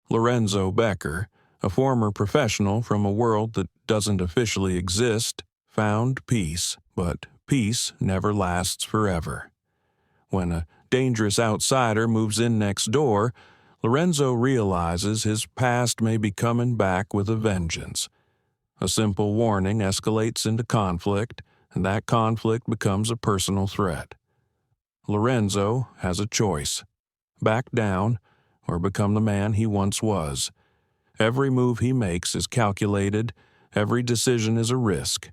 Lorenzo Becker, a former professional from a world that doesn't officially exist, found peace, but peace never lasts forever. When a dangerous outsider moves in next door, Lorenzo realizes his past may be coming back with a vengeance. A simple warning escalates into conflict, and that conflict becomes a personal threat. Lorenzo has a choice: back down or become the man he once was. Every move he makes is calculated, every decision is a risk,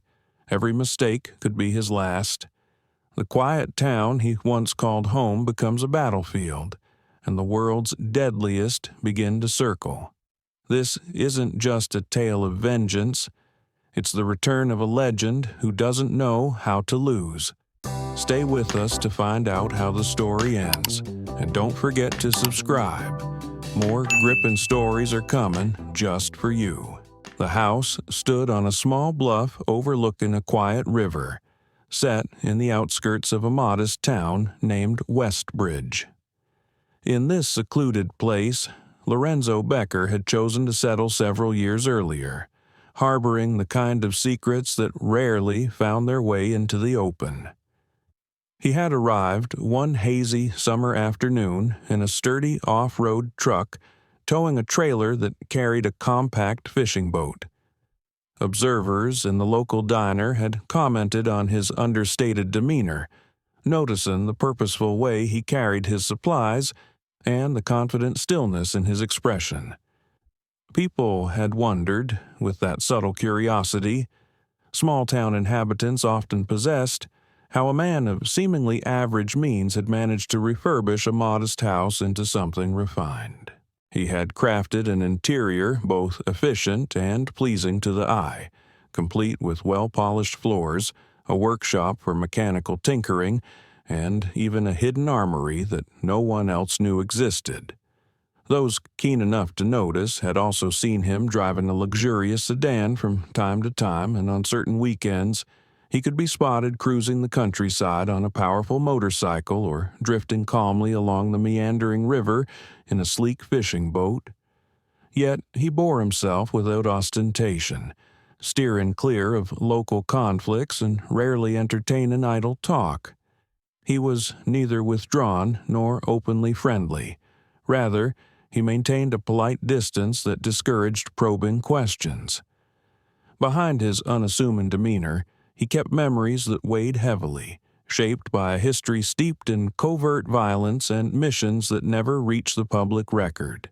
every mistake could be his last. The quiet town he once called home becomes a battlefield, and the world's deadliest begin to circle. This isn't just a tale of vengeance, it's the return of a legend who doesn't know how to lose. Stay with us to find out how the story ends, and don't forget to subscribe. More gripping stories are coming just for you. The house stood on a small bluff overlooking a quiet river, set in the outskirts of a modest town named Westbridge. In this secluded place, Lorenzo Becker had chosen to settle several years earlier, harboring the kind of secrets that rarely found their way into the open. He had arrived one hazy summer afternoon in a sturdy off-road truck towing a trailer that carried a compact fishing boat. Observers in the local diner had commented on his understated demeanor, noticing the purposeful way he carried his supplies and the confident stillness in his expression. People had wondered, with that subtle curiosity small-town inhabitants often possessed, how a man of seemingly average means had managed to refurbish a modest house into something refined. He had crafted an interior both efficient and pleasing to the eye, complete with well-polished floors, a workshop for mechanical tinkering, and even a hidden armory that no one else knew existed. Those keen enough to notice had also seen him driving a luxurious sedan from time to time, and on certain weekends he could be spotted cruising the countryside on a powerful motorcycle or drifting calmly along the meandering river in a sleek fishing boat. Yet he bore himself without ostentation, steering clear of local conflicts and rarely entertaining idle talk. He was neither withdrawn nor openly friendly. Rather, he maintained a polite distance that discouraged probing questions. Behind his unassuming demeanor, he kept memories that weighed heavily, shaped by a history steeped in covert violence and missions that never reached the public record.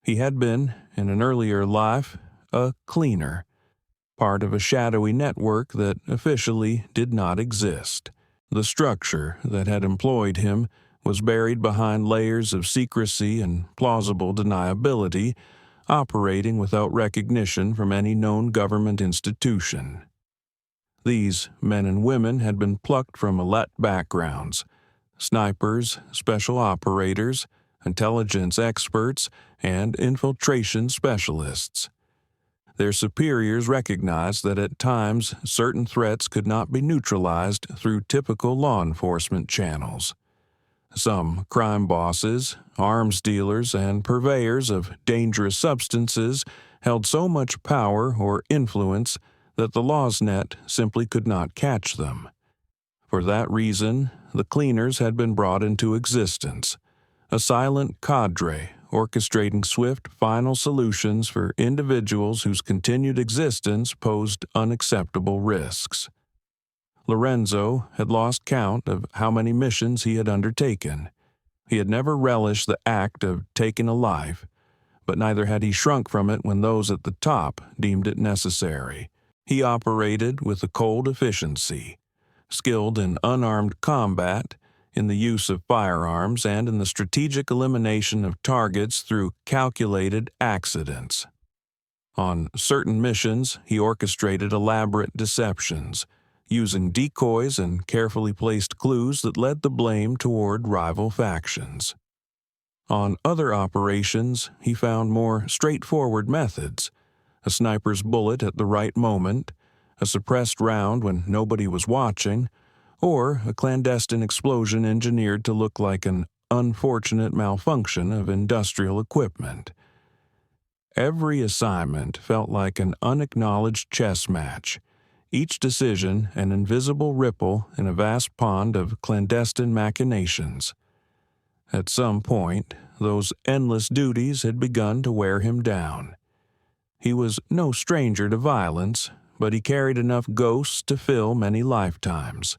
He had been, in an earlier life, a cleaner, part of a shadowy network that officially did not exist. The structure that had employed him was buried behind layers of secrecy and plausible deniability, operating without recognition from any known government institution. These men and women had been plucked from elite backgrounds: snipers, special operators, intelligence experts, and infiltration specialists. Their superiors recognized that at times certain threats could not be neutralized through typical law enforcement channels. Some crime bosses, arms dealers, and purveyors of dangerous substances held so much power or influence that the law's net simply could not catch them. For that reason, the cleaners had been brought into existence, a silent cadre orchestrating swift final solutions for individuals whose continued existence posed unacceptable risks. Lorenzo had lost count of how many missions he had undertaken. He had never relished the act of taking a life, but neither had he shrunk from it when those at the top deemed it necessary. He operated with a cold efficiency, skilled in unarmed combat, in the use of firearms, and in the strategic elimination of targets through calculated accidents. On certain missions, he orchestrated elaborate deceptions, using decoys and carefully placed clues that led the blame toward rival factions. On other operations, he found more straightforward methods: a sniper's bullet at the right moment, a suppressed round when nobody was watching, or a clandestine explosion engineered to look like an unfortunate malfunction of industrial equipment. Every assignment felt like an unacknowledged chess match, each decision an invisible ripple in a vast pond of clandestine machinations. At some point, those endless duties had begun to wear him down. He was no stranger to violence, but he carried enough ghosts to fill many lifetimes.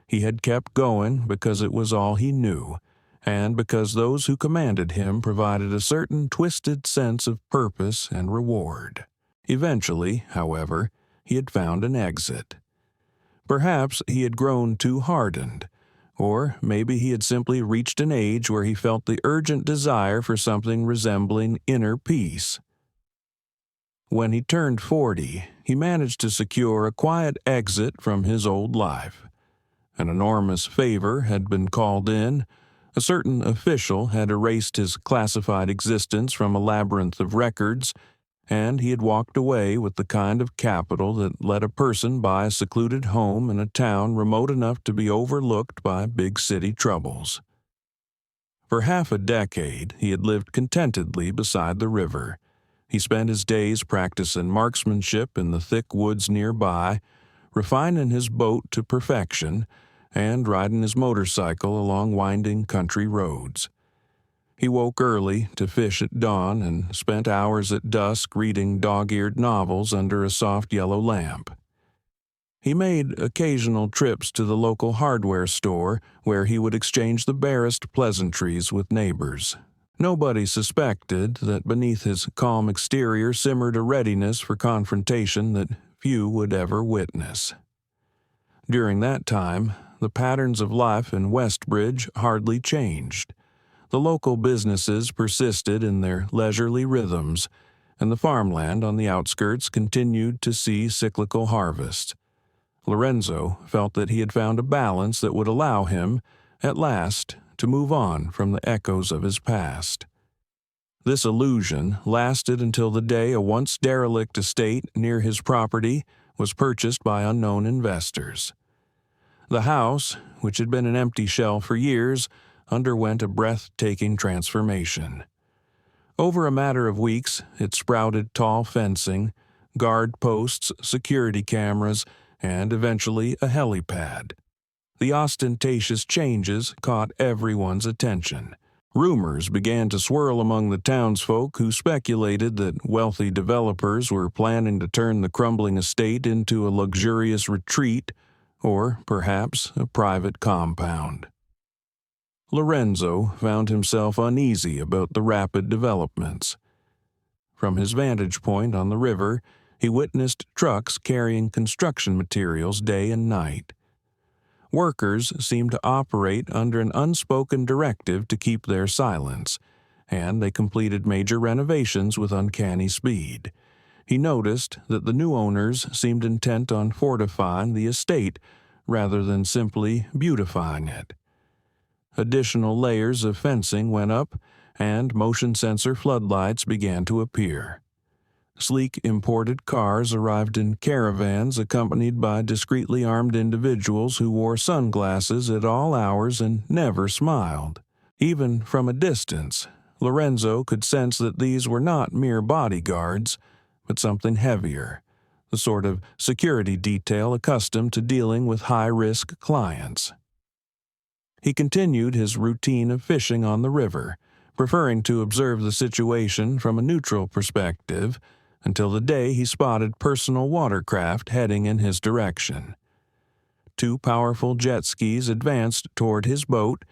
He had kept going because it was all he knew, and because those who commanded him provided a certain twisted sense of purpose and reward. Eventually, however, he had found an exit. Perhaps he had grown too hardened, or maybe he had simply reached an age where he felt the urgent desire for something resembling inner peace. When he turned 40, he managed to secure a quiet exit from his old life. An enormous favor had been called in. A certain official had erased his classified existence from a labyrinth of records, and he had walked away with the kind of capital that let a person buy a secluded home in a town remote enough to be overlooked by big city troubles. For half a decade, he had lived contentedly beside the river. He spent his days practicing marksmanship in the thick woods nearby, refining his boat to perfection, and riding his motorcycle along winding country roads. He woke early to fish at dawn and spent hours at dusk reading dog-eared novels under a soft yellow lamp. He made occasional trips to the local hardware store where he would exchange the barest pleasantries with neighbors. Nobody suspected that beneath his calm exterior simmered a readiness for confrontation that few would ever witness. During that time, the patterns of life in Westbridge hardly changed. The local businesses persisted in their leisurely rhythms, and the farmland on the outskirts continued to see cyclical harvests. Lorenzo felt that he had found a balance that would allow him, at last, to move on from the echoes of his past. This illusion lasted until the day a once derelict estate near his property was purchased by unknown investors. The house, which had been an empty shell for years, underwent a breathtaking transformation. Over a matter of weeks, it sprouted tall fencing, guard posts, security cameras, and eventually a helipad. The ostentatious changes caught everyone's attention. Rumors began to swirl among the townsfolk who speculated that wealthy developers were planning to turn the crumbling estate into a luxurious retreat, or perhaps a private compound. Lorenzo found himself uneasy about the rapid developments. From his vantage point on the river, he witnessed trucks carrying construction materials day and night. Workers seemed to operate under an unspoken directive to keep their silence, and they completed major renovations with uncanny speed. He noticed that the new owners seemed intent on fortifying the estate rather than simply beautifying it. Additional layers of fencing went up, and motion sensor floodlights began to appear. Sleek imported cars arrived in caravans accompanied by discreetly armed individuals who wore sunglasses at all hours and never smiled. Even from a distance, Lorenzo could sense that these were not mere bodyguards, but something heavier, the sort of security detail accustomed to dealing with high-risk clients. He continued his routine of fishing on the river, preferring to observe the situation from a neutral perspective, until the day he spotted personal watercraft heading in his direction. Two powerful jet skis advanced toward his boat,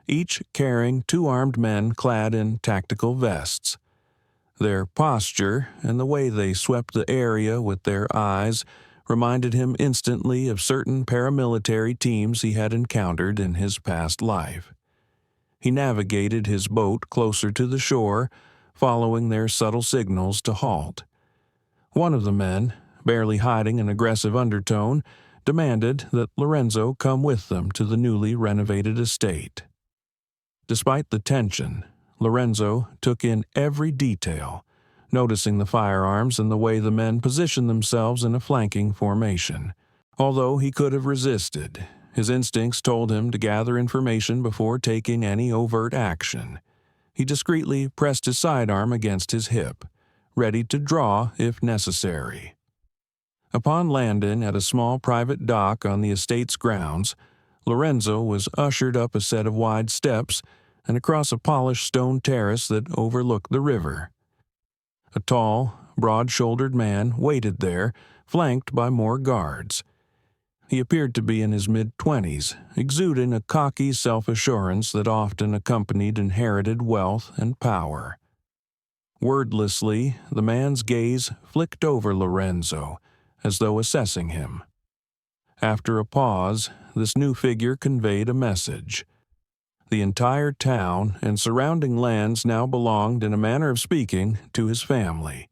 each carrying two armed men clad in tactical vests. Their posture and the way they swept the area with their eyes reminded him instantly of certain paramilitary teams he had encountered in his past life. He navigated his boat closer to the shore, following their subtle signals to halt. One of the men, barely hiding an aggressive undertone, demanded that Lorenzo come with them to the newly renovated estate. Despite the tension, Lorenzo took in every detail, noticing the firearms and the way the men positioned themselves in a flanking formation. Although he could have resisted, his instincts told him to gather information before taking any overt action. He discreetly pressed his sidearm against his hip, ready to draw if necessary. Upon landing at a small private dock on the estate's grounds, Lorenzo was ushered up a set of wide steps and across a polished stone terrace that overlooked the river. A tall, broad-shouldered man waited there, flanked by more guards. He appeared to be in his mid-20s, exuding a cocky self-assurance that often accompanied inherited wealth and power. Wordlessly, the man's gaze flicked over Lorenzo, as though assessing him. After a pause, this new figure conveyed a message. The entire town and surrounding lands now belonged, in a manner of speaking, to his family.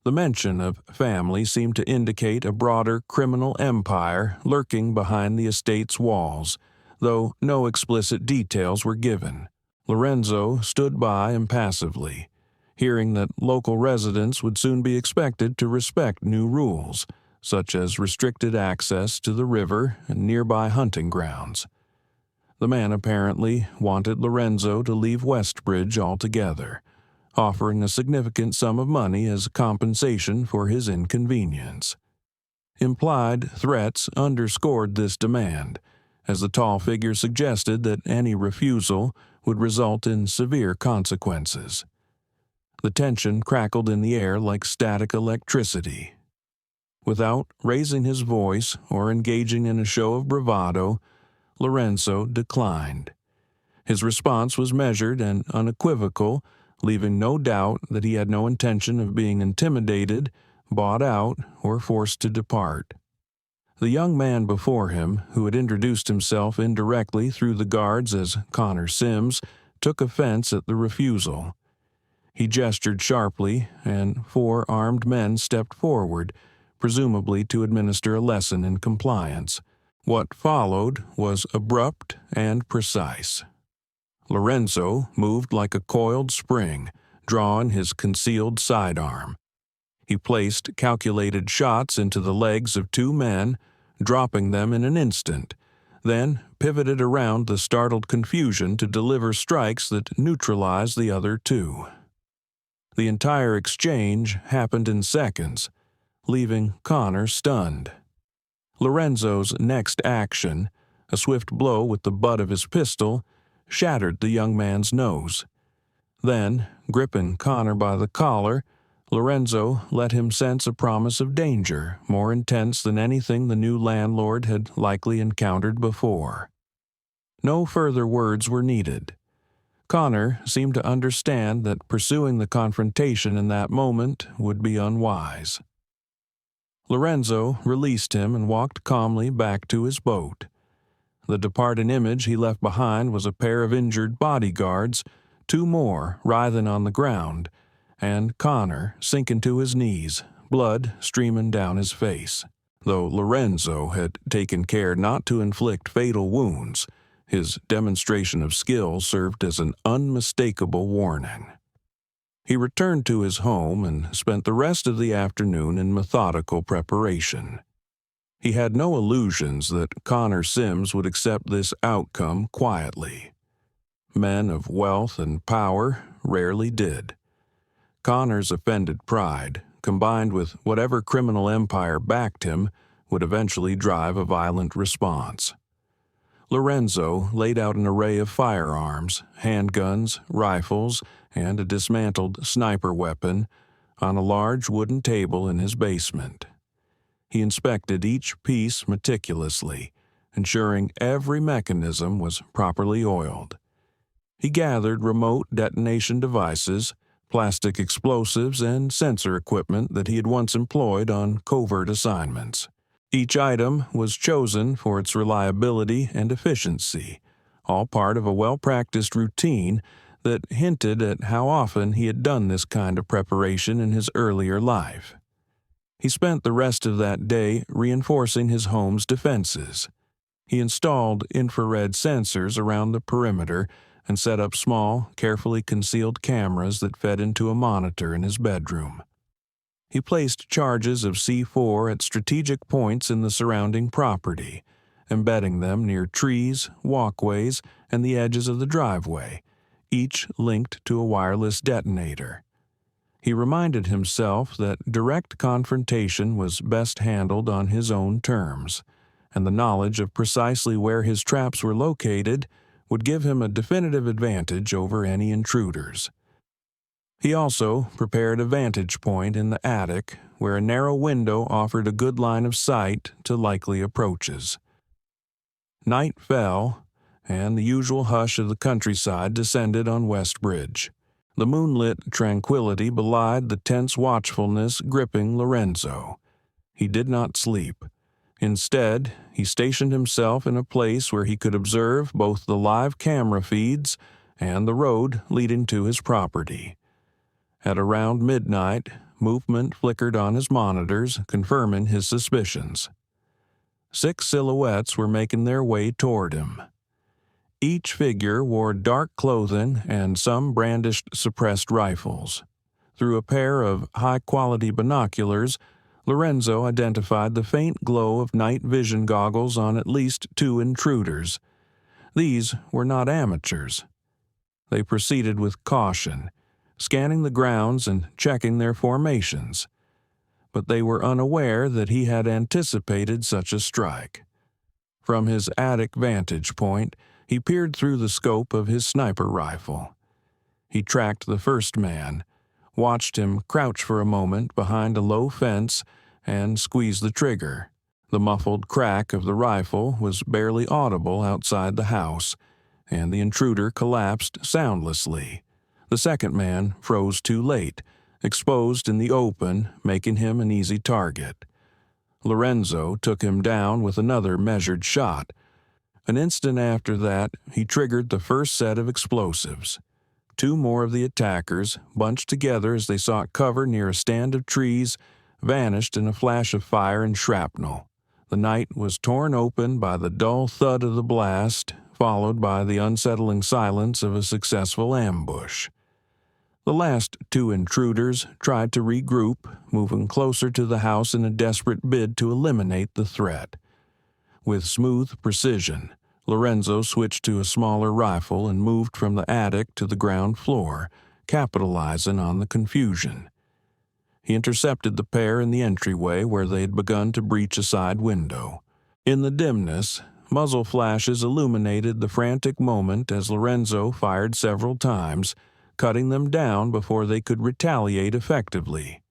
The mention of family seemed to indicate a broader criminal empire lurking behind the estate's walls, though no explicit details were given. Lorenzo stood by impassively, hearing that local residents would soon be expected to respect new rules, such as restricted access to the river and nearby hunting grounds. The man apparently wanted Lorenzo to leave Westbridge altogether, offering a significant sum of money as compensation for his inconvenience. Implied threats underscored this demand, as the tall figure suggested that any refusal would result in severe consequences. The tension crackled in the air like static electricity. Without raising his voice or engaging in a show of bravado, Lorenzo declined. His response was measured and unequivocal, leaving no doubt that he had no intention of being intimidated, bought out, or forced to depart. The young man before him, who had introduced himself indirectly through the guards as Connor Sims, took offense at the refusal. He gestured sharply, and 4 armed men stepped forward, presumably to administer a lesson in compliance. What followed was abrupt and precise. Lorenzo moved like a coiled spring, drawing his concealed sidearm. He placed calculated shots into the legs of 2 men, dropping them in an instant, then pivoted around the startled confusion to deliver strikes that neutralized the other 2. The entire exchange happened in seconds, leaving Connor stunned. Lorenzo's next action, a swift blow with the butt of his pistol, shattered the young man's nose. Then, gripping Connor by the collar, Lorenzo let him sense a promise of danger more intense than anything the new landlord had likely encountered before. No further words were needed. Connor seemed to understand that pursuing the confrontation in that moment would be unwise. Lorenzo released him and walked calmly back to his boat. The departing image he left behind was a pair of injured bodyguards, 2 more writhing on the ground, and Connor sinking to his knees, blood streaming down his face. Though Lorenzo had taken care not to inflict fatal wounds, his demonstration of skill served as an unmistakable warning. He returned to his home and spent the rest of the afternoon in methodical preparation. He had no illusions that Connor Sims would accept this outcome quietly. Men of wealth and power rarely did. Connor's offended pride, combined with whatever criminal empire backed him, would eventually drive a violent response. Lorenzo laid out an array of firearms, handguns, rifles, and a dismantled sniper weapon on a large wooden table in his basement. He inspected each piece meticulously, ensuring every mechanism was properly oiled. He gathered remote detonation devices, plastic explosives, and sensor equipment that he had once employed on covert assignments. Each item was chosen for its reliability and efficiency, all part of a well-practiced routine that hinted at how often he had done this kind of preparation in his earlier life. He spent the rest of that day reinforcing his home's defenses. He installed infrared sensors around the perimeter and set up small, carefully concealed cameras that fed into a monitor in his bedroom. He placed charges of C4 at strategic points in the surrounding property, embedding them near trees, walkways, and the edges of the driveway, each linked to a wireless detonator. He reminded himself that direct confrontation was best handled on his own terms, and the knowledge of precisely where his traps were located would give him a definitive advantage over any intruders. He also prepared a vantage point in the attic where a narrow window offered a good line of sight to likely approaches. Night fell, and the usual hush of the countryside descended on Westbridge. The moonlit tranquility belied the tense watchfulness gripping Lorenzo. He did not sleep. Instead, he stationed himself in a place where he could observe both the live camera feeds and the road leading to his property. At around midnight, movement flickered on his monitors, confirming his suspicions. 6 silhouettes were making their way toward him. Each figure wore dark clothing and some brandished suppressed rifles. Through a pair of high-quality binoculars, Lorenzo identified the faint glow of night vision goggles on at least 2 intruders. These were not amateurs. They proceeded with caution, scanning the grounds and checking their formations. But they were unaware that he had anticipated such a strike. From his attic vantage point, he peered through the scope of his sniper rifle. He tracked the first man, watched him crouch for a moment behind a low fence, and squeezed the trigger. The muffled crack of the rifle was barely audible outside the house, and the intruder collapsed soundlessly. The second man froze too late, exposed in the open, making him an easy target. Lorenzo took him down with another measured shot. An instant after that, he triggered the first set of explosives. 2 more of the attackers, bunched together as they sought cover near a stand of trees, vanished in a flash of fire and shrapnel. The night was torn open by the dull thud of the blast, followed by the unsettling silence of a successful ambush. The last 2 intruders tried to regroup, moving closer to the house in a desperate bid to eliminate the threat. With smooth precision, Lorenzo switched to a smaller rifle and moved from the attic to the ground floor, capitalizing on the confusion. He intercepted the pair in the entryway where they had begun to breach a side window. In the dimness, muzzle flashes illuminated the frantic moment as Lorenzo fired several times, cutting them down before they could retaliate effectively.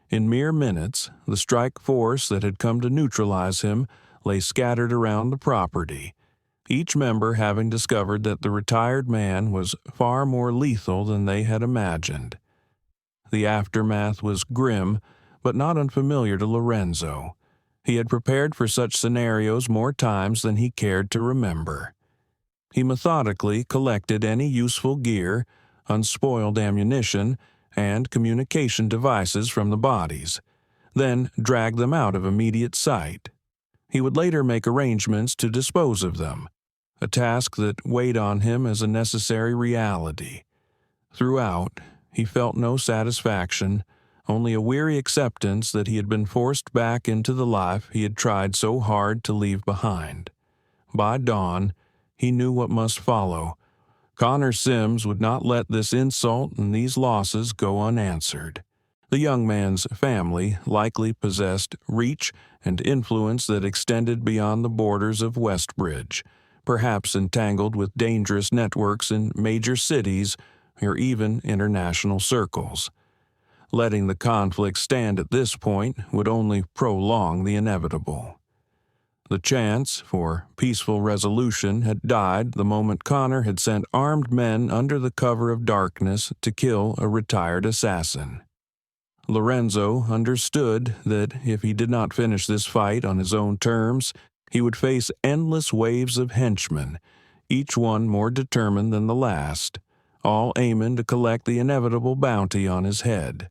In mere minutes, the strike force that had come to neutralize him lay scattered around the property, each member having discovered that the retired man was far more lethal than they had imagined. The aftermath was grim, but not unfamiliar to Lorenzo. He had prepared for such scenarios more times than he cared to remember. He methodically collected any useful gear, unspoiled ammunition, and communication devices from the bodies, then dragged them out of immediate sight. He would later make arrangements to dispose of them, a task that weighed on him as a necessary reality. Throughout, he felt no satisfaction, only a weary acceptance that he had been forced back into the life he had tried so hard to leave behind. By dawn, he knew what must follow. Connor Sims would not let this insult and these losses go unanswered. The young man's family likely possessed reach and influence that extended beyond the borders of Westbridge, perhaps entangled with dangerous networks in major cities or even international circles. Letting the conflict stand at this point would only prolong the inevitable. The chance for peaceful resolution had died the moment Connor had sent armed men under the cover of darkness to kill a retired assassin. Lorenzo understood that if he did not finish this fight on his own terms, he would face endless waves of henchmen, each one more determined than the last, all aiming to collect the inevitable bounty on his head.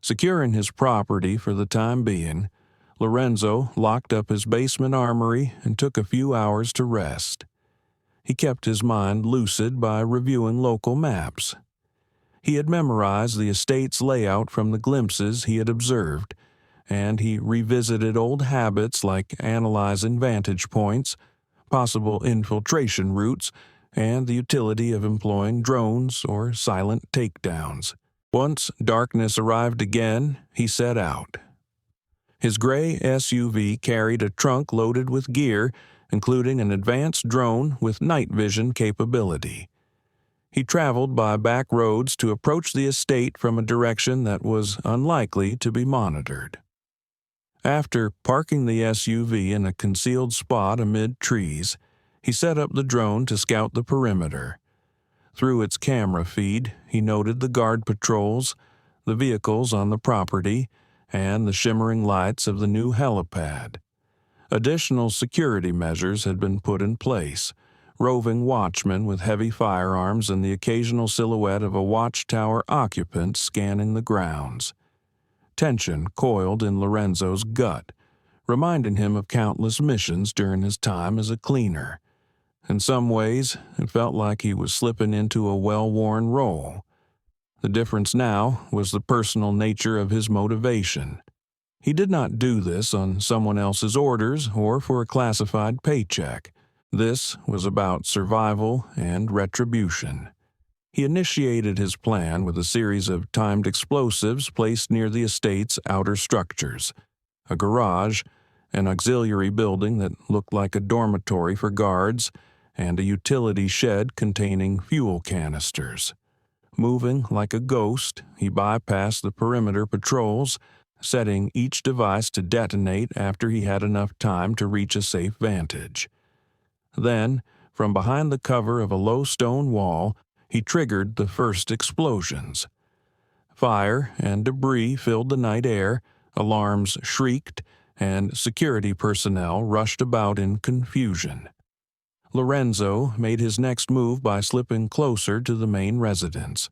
Securing his property for the time being, Lorenzo locked up his basement armory and took a few hours to rest. He kept his mind lucid by reviewing local maps. He had memorized the estate's layout from the glimpses he had observed, and he revisited old habits like analyzing vantage points, possible infiltration routes, and the utility of employing drones or silent takedowns. Once darkness arrived again, he set out. His gray SUV carried a trunk loaded with gear, including an advanced drone with night vision capability. He traveled by back roads to approach the estate from a direction that was unlikely to be monitored. After parking the SUV in a concealed spot amid trees, he set up the drone to scout the perimeter. Through its camera feed, he noted the guard patrols, the vehicles on the property, and the shimmering lights of the new helipad. Additional security measures had been put in place, roving watchmen with heavy firearms and the occasional silhouette of a watchtower occupant scanning the grounds. Tension coiled in Lorenzo's gut, reminding him of countless missions during his time as a cleaner. In some ways, it felt like he was slipping into a well-worn role. The difference now was the personal nature of his motivation. He did not do this on someone else's orders or for a classified paycheck. This was about survival and retribution. He initiated his plan with a series of timed explosives placed near the estate's outer structures, a garage, an auxiliary building that looked like a dormitory for guards, and a utility shed containing fuel canisters. Moving like a ghost, he bypassed the perimeter patrols, setting each device to detonate after he had enough time to reach a safe vantage. Then, from behind the cover of a low stone wall, he triggered the first explosions. Fire and debris filled the night air, alarms shrieked, and security personnel rushed about in confusion. Lorenzo made his next move by slipping closer to the main residence.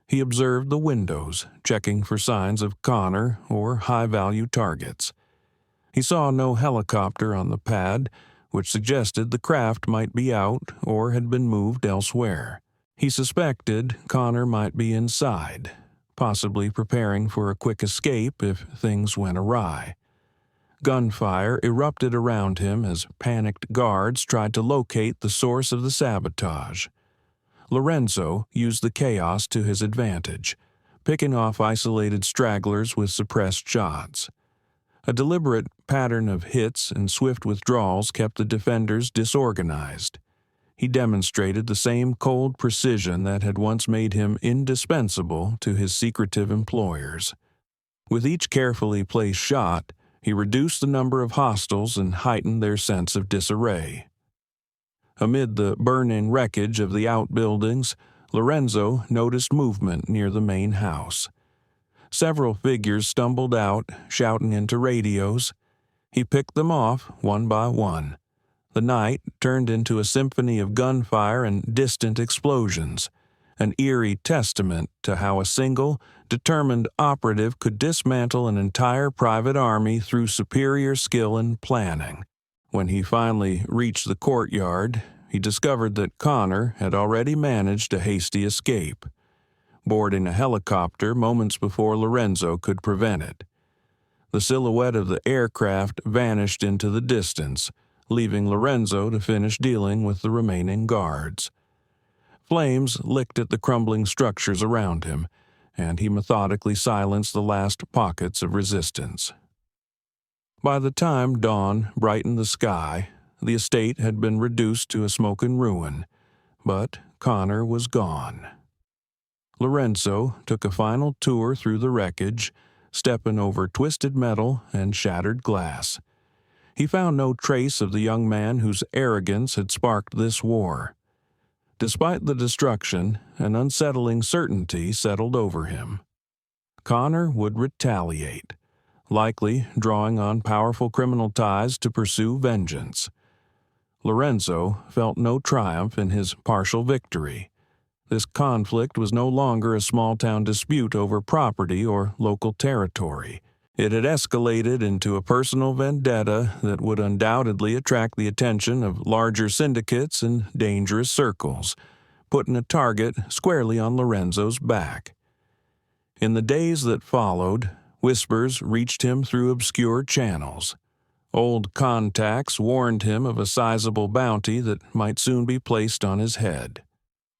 He observed the windows, checking for signs of Connor or high-value targets. He saw no helicopter on the pad, which suggested the craft might be out or had been moved elsewhere. He suspected Connor might be inside, possibly preparing for a quick escape if things went awry. Gunfire erupted around him as panicked guards tried to locate the source of the sabotage. Lorenzo used the chaos to his advantage, picking off isolated stragglers with suppressed shots. A deliberate pattern of hits and swift withdrawals kept the defenders disorganized. He demonstrated the same cold precision that had once made him indispensable to his secretive employers. With each carefully placed shot, he reduced the number of hostiles and heightened their sense of disarray. Amid the burning wreckage of the outbuildings, Lorenzo noticed movement near the main house. Several figures stumbled out, shouting into radios. He picked them off one by one. The night turned into a symphony of gunfire and distant explosions, an eerie testament to how a single, determined operative could dismantle an entire private army through superior skill and planning. When he finally reached the courtyard, he discovered that Connor had already managed a hasty escape, boarding a helicopter moments before Lorenzo could prevent it. The silhouette of the aircraft vanished into the distance, leaving Lorenzo to finish dealing with the remaining guards. Flames licked at the crumbling structures around him, and he methodically silenced the last pockets of resistance. By the time dawn brightened the sky, the estate had been reduced to a smoking ruin, but Connor was gone. Lorenzo took a final tour through the wreckage, stepping over twisted metal and shattered glass. He found no trace of the young man whose arrogance had sparked this war. Despite the destruction, an unsettling certainty settled over him. Connor would retaliate, likely drawing on powerful criminal ties to pursue vengeance. Lorenzo felt no triumph in his partial victory. This conflict was no longer a small-town dispute over property or local territory. It had escalated into a personal vendetta that would undoubtedly attract the attention of larger syndicates and dangerous circles, putting a target squarely on Lorenzo's back. In the days that followed, whispers reached him through obscure channels. Old contacts warned him of a sizable bounty that might soon be placed on his head.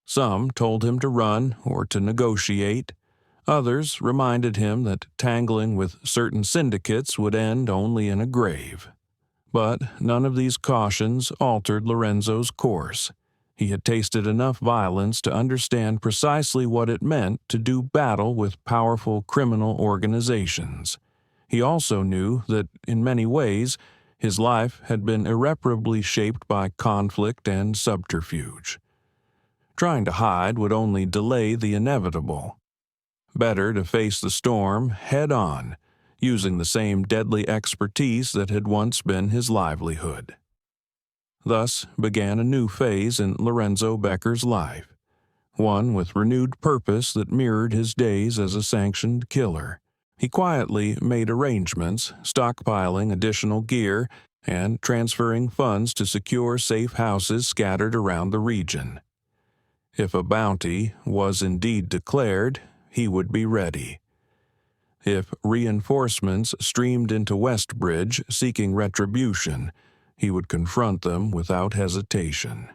Some told him to run or to negotiate. Others reminded him that tangling with certain syndicates would end only in a grave. But none of these cautions altered Lorenzo's course. He had tasted enough violence to understand precisely what it meant to do battle with powerful criminal organizations. He also knew that, in many ways, his life had been irreparably shaped by conflict and subterfuge. Trying to hide would only delay the inevitable. Better to face the storm head-on, using the same deadly expertise that had once been his livelihood. Thus began a new phase in Lorenzo Becker's life, one with renewed purpose that mirrored his days as a sanctioned killer. He quietly made arrangements, stockpiling additional gear and transferring funds to secure safe houses scattered around the region. If a bounty was indeed declared, he would be ready. If reinforcements streamed into Westbridge seeking retribution, he would confront them without hesitation.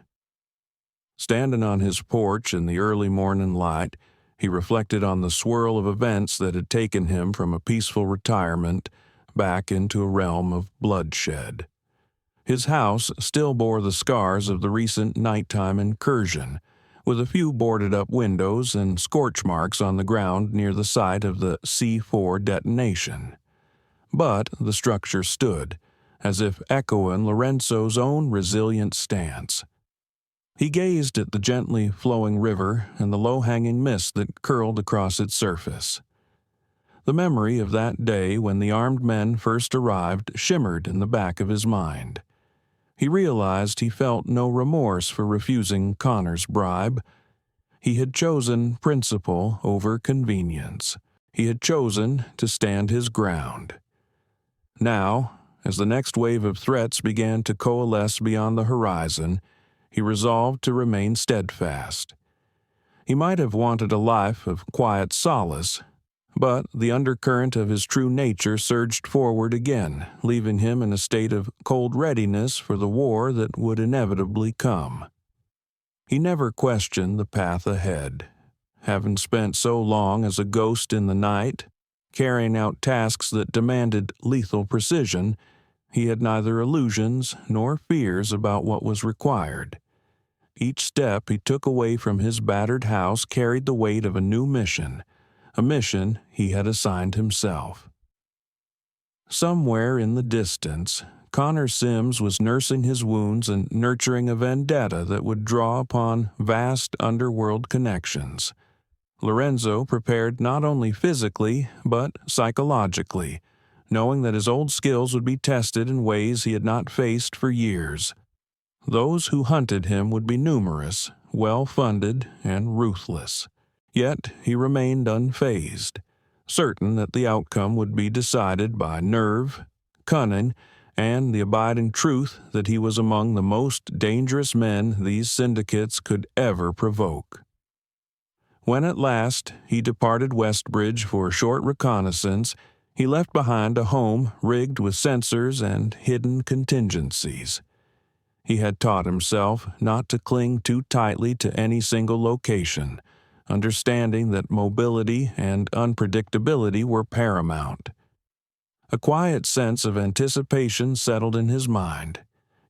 Standing on his porch in the early morning light, he reflected on the swirl of events that had taken him from a peaceful retirement back into a realm of bloodshed. His house still bore the scars of the recent nighttime incursion, with a few boarded-up windows and scorch marks on the ground near the site of the C4 detonation. But the structure stood, as if echoing Lorenzo's own resilient stance. He gazed at the gently flowing river and the low-hanging mist that curled across its surface. The memory of that day when the armed men first arrived shimmered in the back of his mind. He realized he felt no remorse for refusing Connor's bribe. He had chosen principle over convenience. He had chosen to stand his ground. Now, as the next wave of threats began to coalesce beyond the horizon, he resolved to remain steadfast. He might have wanted a life of quiet solace, but the undercurrent of his true nature surged forward again, leaving him in a state of cold readiness for the war that would inevitably come. He never questioned the path ahead. Having spent so long as a ghost in the night, carrying out tasks that demanded lethal precision, he had neither illusions nor fears about what was required. Each step he took away from his battered house carried the weight of a new mission, a mission he had assigned himself. Somewhere in the distance, Connor Sims was nursing his wounds and nurturing a vendetta that would draw upon vast underworld connections. Lorenzo prepared not only physically, but psychologically, knowing that his old skills would be tested in ways he had not faced for years. Those who hunted him would be numerous, well-funded, and ruthless. Yet he remained unfazed, certain that the outcome would be decided by nerve, cunning, and the abiding truth that he was among the most dangerous men these syndicates could ever provoke. When at last he departed Westbridge for a short reconnaissance, he left behind a home rigged with sensors and hidden contingencies. He had taught himself not to cling too tightly to any single location, understanding that mobility and unpredictability were paramount. A quiet sense of anticipation settled in his mind.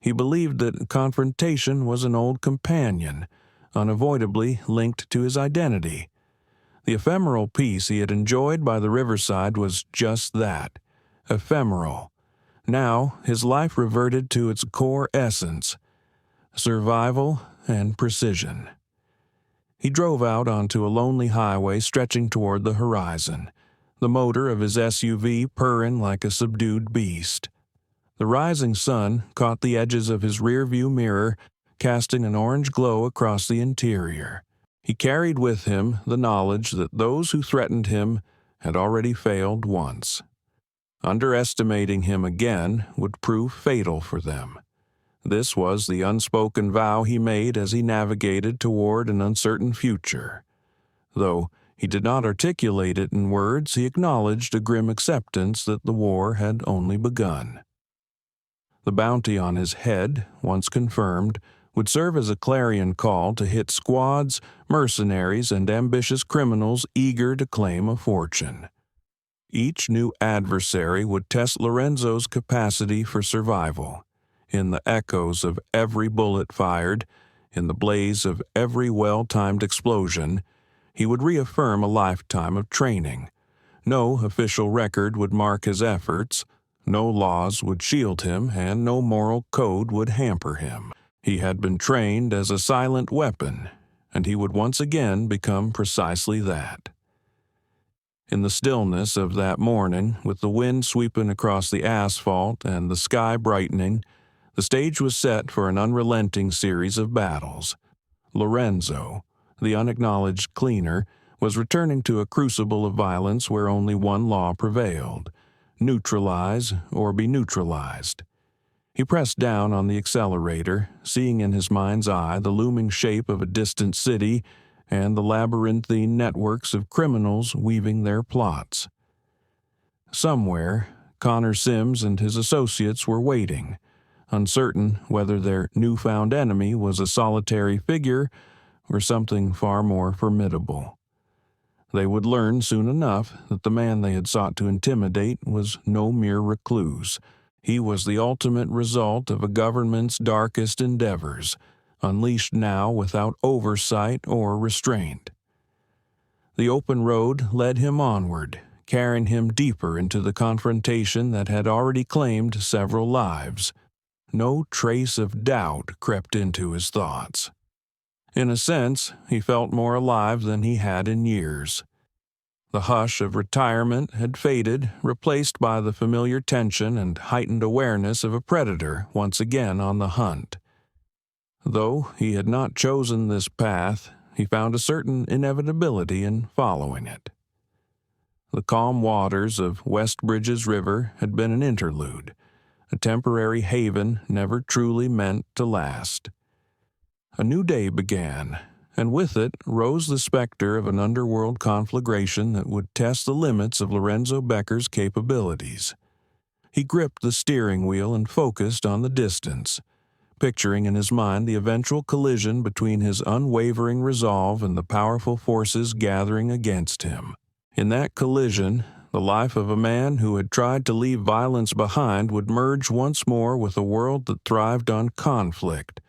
He believed that confrontation was an old companion, unavoidably linked to his identity. The ephemeral peace he had enjoyed by the riverside was just that, ephemeral. Now his life reverted to its core essence, survival and precision. He drove out onto a lonely highway stretching toward the horizon, the motor of his SUV purring like a subdued beast. The rising sun caught the edges of his rearview mirror, casting an orange glow across the interior. He carried with him the knowledge that those who threatened him had already failed once. Underestimating him again would prove fatal for them. This was the unspoken vow he made as he navigated toward an uncertain future. Though he did not articulate it in words, he acknowledged a grim acceptance that the war had only begun. The bounty on his head, once confirmed, would serve as a clarion call to hit squads, mercenaries, and ambitious criminals eager to claim a fortune. Each new adversary would test Lorenzo's capacity for survival. In the echoes of every bullet fired, in the blaze of every well-timed explosion, he would reaffirm a lifetime of training. No official record would mark his efforts, no laws would shield him, and no moral code would hamper him. He had been trained as a silent weapon, and he would once again become precisely that. In the stillness of that morning, with the wind sweeping across the asphalt and the sky brightening, the stage was set for an unrelenting series of battles. Lorenzo, the unacknowledged cleaner, was returning to a crucible of violence where only one law prevailed: neutralize or be neutralized. He pressed down on the accelerator, seeing in his mind's eye the looming shape of a distant city and the labyrinthine networks of criminals weaving their plots. Somewhere, Connor Sims and his associates were waiting, uncertain whether their newfound enemy was a solitary figure or something far more formidable. They would learn soon enough that the man they had sought to intimidate was no mere recluse. He was the ultimate result of a government's darkest endeavors, unleashed now without oversight or restraint. The open road led him onward, carrying him deeper into the confrontation that had already claimed several lives. No trace of doubt crept into his thoughts. In a sense, he felt more alive than he had in years. The hush of retirement had faded, replaced by the familiar tension and heightened awareness of a predator once again on the hunt. Though he had not chosen this path, he found a certain inevitability in following it. The calm waters of Westbridge's river had been an interlude, a temporary haven never truly meant to last. A new day began, and with it rose the specter of an underworld conflagration that would test the limits of Lorenzo Becker's capabilities. He gripped the steering wheel and focused on the distance, picturing in his mind the eventual collision between his unwavering resolve and the powerful forces gathering against him. In that collision, the life of a man who had tried to leave violence behind would merge once more with a world that thrived on conflict,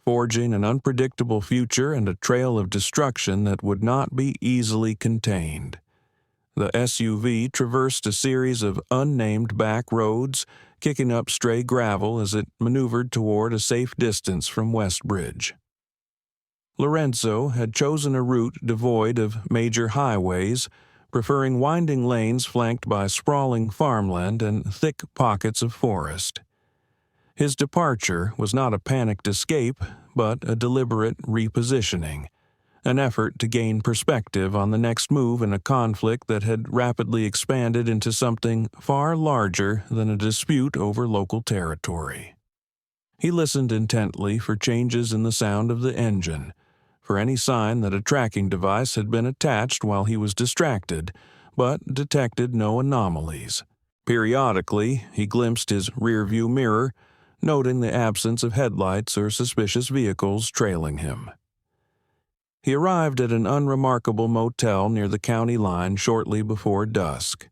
forging an unpredictable future and a trail of destruction that would not be easily contained. The SUV traversed a series of unnamed back roads, kicking up stray gravel as it maneuvered toward a safe distance from Westbridge. Lorenzo had chosen a route devoid of major highways, preferring winding lanes flanked by sprawling farmland and thick pockets of forest. His departure was not a panicked escape, but a deliberate repositioning, an effort to gain perspective on the next move in a conflict that had rapidly expanded into something far larger than a dispute over local territory. He listened intently for changes in the sound of the engine, for any sign that a tracking device had been attached while he was distracted, but detected no anomalies. Periodically, he glimpsed his rearview mirror, noting the absence of headlights or suspicious vehicles trailing him. He arrived at an unremarkable motel near the county line shortly before dusk.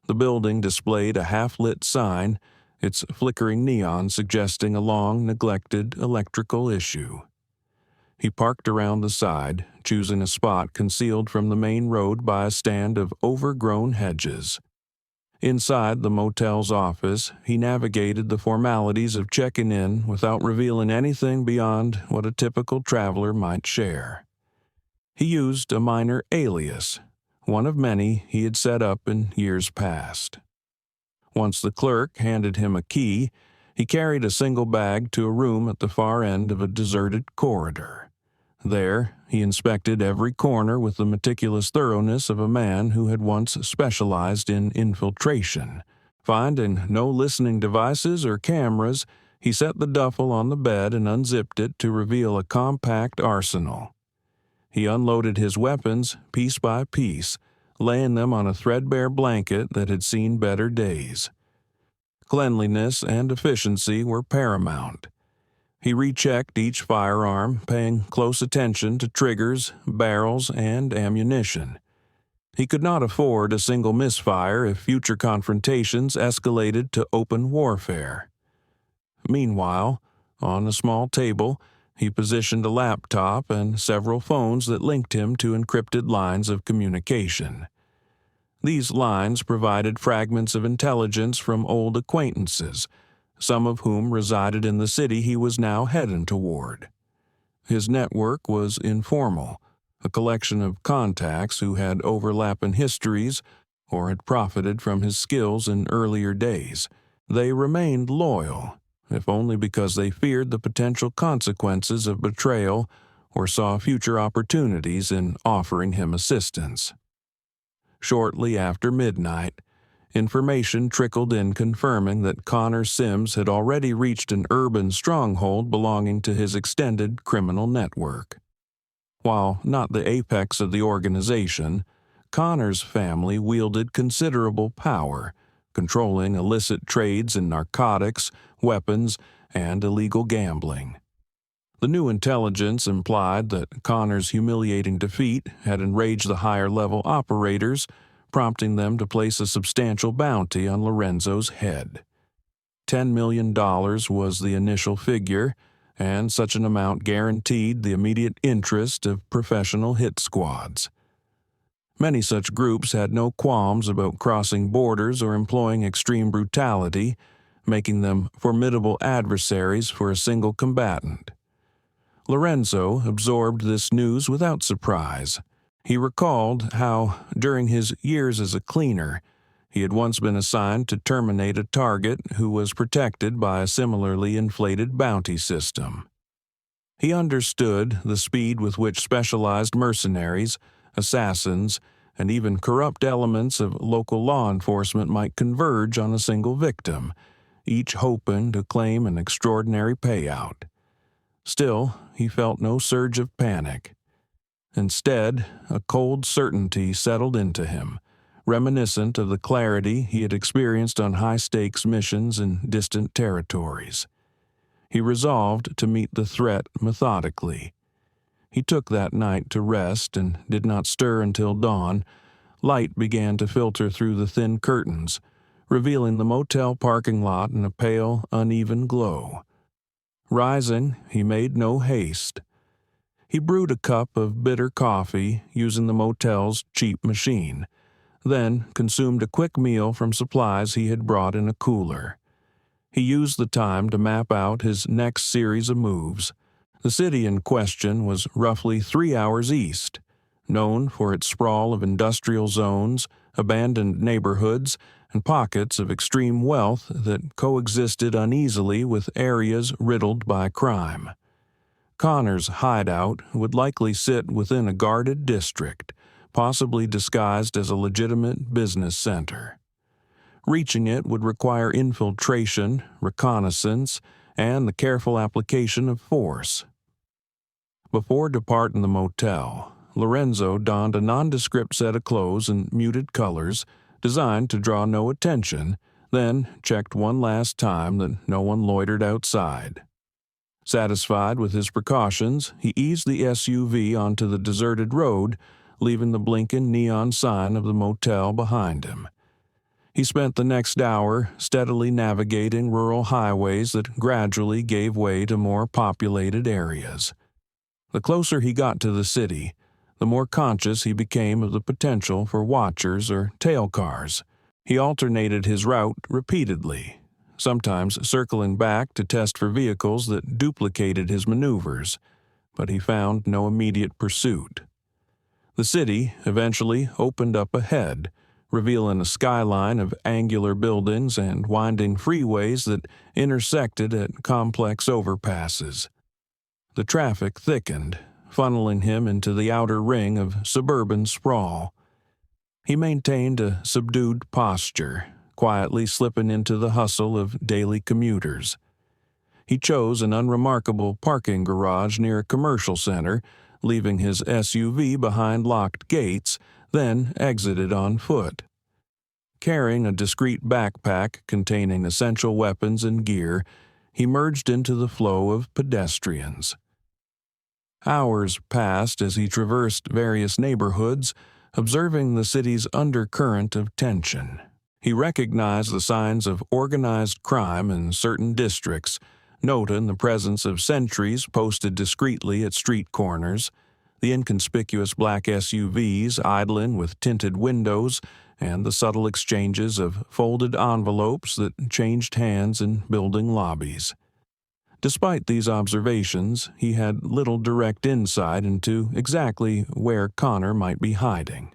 The building displayed a half-lit sign, its flickering neon suggesting a long-neglected electrical issue. He parked around the side, choosing a spot concealed from the main road by a stand of overgrown hedges. Inside the motel's office, he navigated the formalities of checking in without revealing anything beyond what a typical traveler might share. He used a minor alias, one of many he had set up in years past. Once the clerk handed him a key, he carried a single bag to a room at the far end of a deserted corridor. There, he inspected every corner with the meticulous thoroughness of a man who had once specialized in infiltration. Finding no listening devices or cameras, he set the duffel on the bed and unzipped it to reveal a compact arsenal. He unloaded his weapons piece by piece, laying them on a threadbare blanket that had seen better days. Cleanliness and efficiency were paramount. He rechecked each firearm, paying close attention to triggers, barrels, and ammunition. He could not afford a single misfire if future confrontations escalated to open warfare. Meanwhile, on a small table, he positioned a laptop and several phones that linked him to encrypted lines of communication. These lines provided fragments of intelligence from old acquaintances, some of whom resided in the city he was now heading toward. His network was informal, a collection of contacts who had overlapping histories or had profited from his skills in earlier days. They remained loyal, if only because they feared the potential consequences of betrayal or saw future opportunities in offering him assistance. Shortly after midnight, information trickled in confirming that Connor Sims had already reached an urban stronghold belonging to his extended criminal network. While not the apex of the organization, Connor's family wielded considerable power, controlling illicit trades in narcotics, weapons, and illegal gambling. The new intelligence implied that Connor's humiliating defeat had enraged the higher-level operators, prompting them to place a substantial bounty on Lorenzo's head. $10 million was the initial figure, and such an amount guaranteed the immediate interest of professional hit squads. Many such groups had no qualms about crossing borders or employing extreme brutality, making them formidable adversaries for a single combatant. Lorenzo absorbed this news without surprise. He recalled how, during his years as a cleaner, he had once been assigned to terminate a target who was protected by a similarly inflated bounty system. He understood the speed with which specialized mercenaries, assassins, and even corrupt elements of local law enforcement might converge on a single victim, each hoping to claim an extraordinary payout. Still, he felt no surge of panic. Instead, a cold certainty settled into him, reminiscent of the clarity he had experienced on high-stakes missions in distant territories. He resolved to meet the threat methodically. He took that night to rest and did not stir until dawn. Light began to filter through the thin curtains, revealing the motel parking lot in a pale, uneven glow. Rising, he made no haste. He brewed a cup of bitter coffee using the motel's cheap machine, then consumed a quick meal from supplies he had brought in a cooler. He used the time to map out his next series of moves. The city in question was roughly 3 hours east, known for its sprawl of industrial zones, abandoned neighborhoods, and pockets of extreme wealth that coexisted uneasily with areas riddled by crime. Connor's hideout would likely sit within a guarded district, possibly disguised as a legitimate business center. Reaching it would require infiltration, reconnaissance, and the careful application of force. Before departing the motel, Lorenzo donned a nondescript set of clothes in muted colors, designed to draw no attention, then checked one last time that no one loitered outside. Satisfied with his precautions, he eased the SUV onto the deserted road, leaving the blinking neon sign of the motel behind him. He spent the next hour steadily navigating rural highways that gradually gave way to more populated areas. The closer he got to the city, the more conscious he became of the potential for watchers or tail cars. He alternated his route repeatedly, sometimes circling back to test for vehicles that duplicated his maneuvers, but he found no immediate pursuit. The city eventually opened up ahead, revealing a skyline of angular buildings and winding freeways that intersected at complex overpasses. The traffic thickened, funneling him into the outer ring of suburban sprawl. He maintained a subdued posture, quietly slipping into the hustle of daily commuters. He chose an unremarkable parking garage near a commercial center, leaving his SUV behind locked gates, then exited on foot. Carrying a discreet backpack containing essential weapons and gear, he merged into the flow of pedestrians. Hours passed as he traversed various neighborhoods, observing the city's undercurrent of tension. He recognized the signs of organized crime in certain districts, noted the presence of sentries posted discreetly at street corners, the inconspicuous black SUVs idling with tinted windows, and the subtle exchanges of folded envelopes that changed hands in building lobbies. Despite these observations, he had little direct insight into exactly where Connor might be hiding.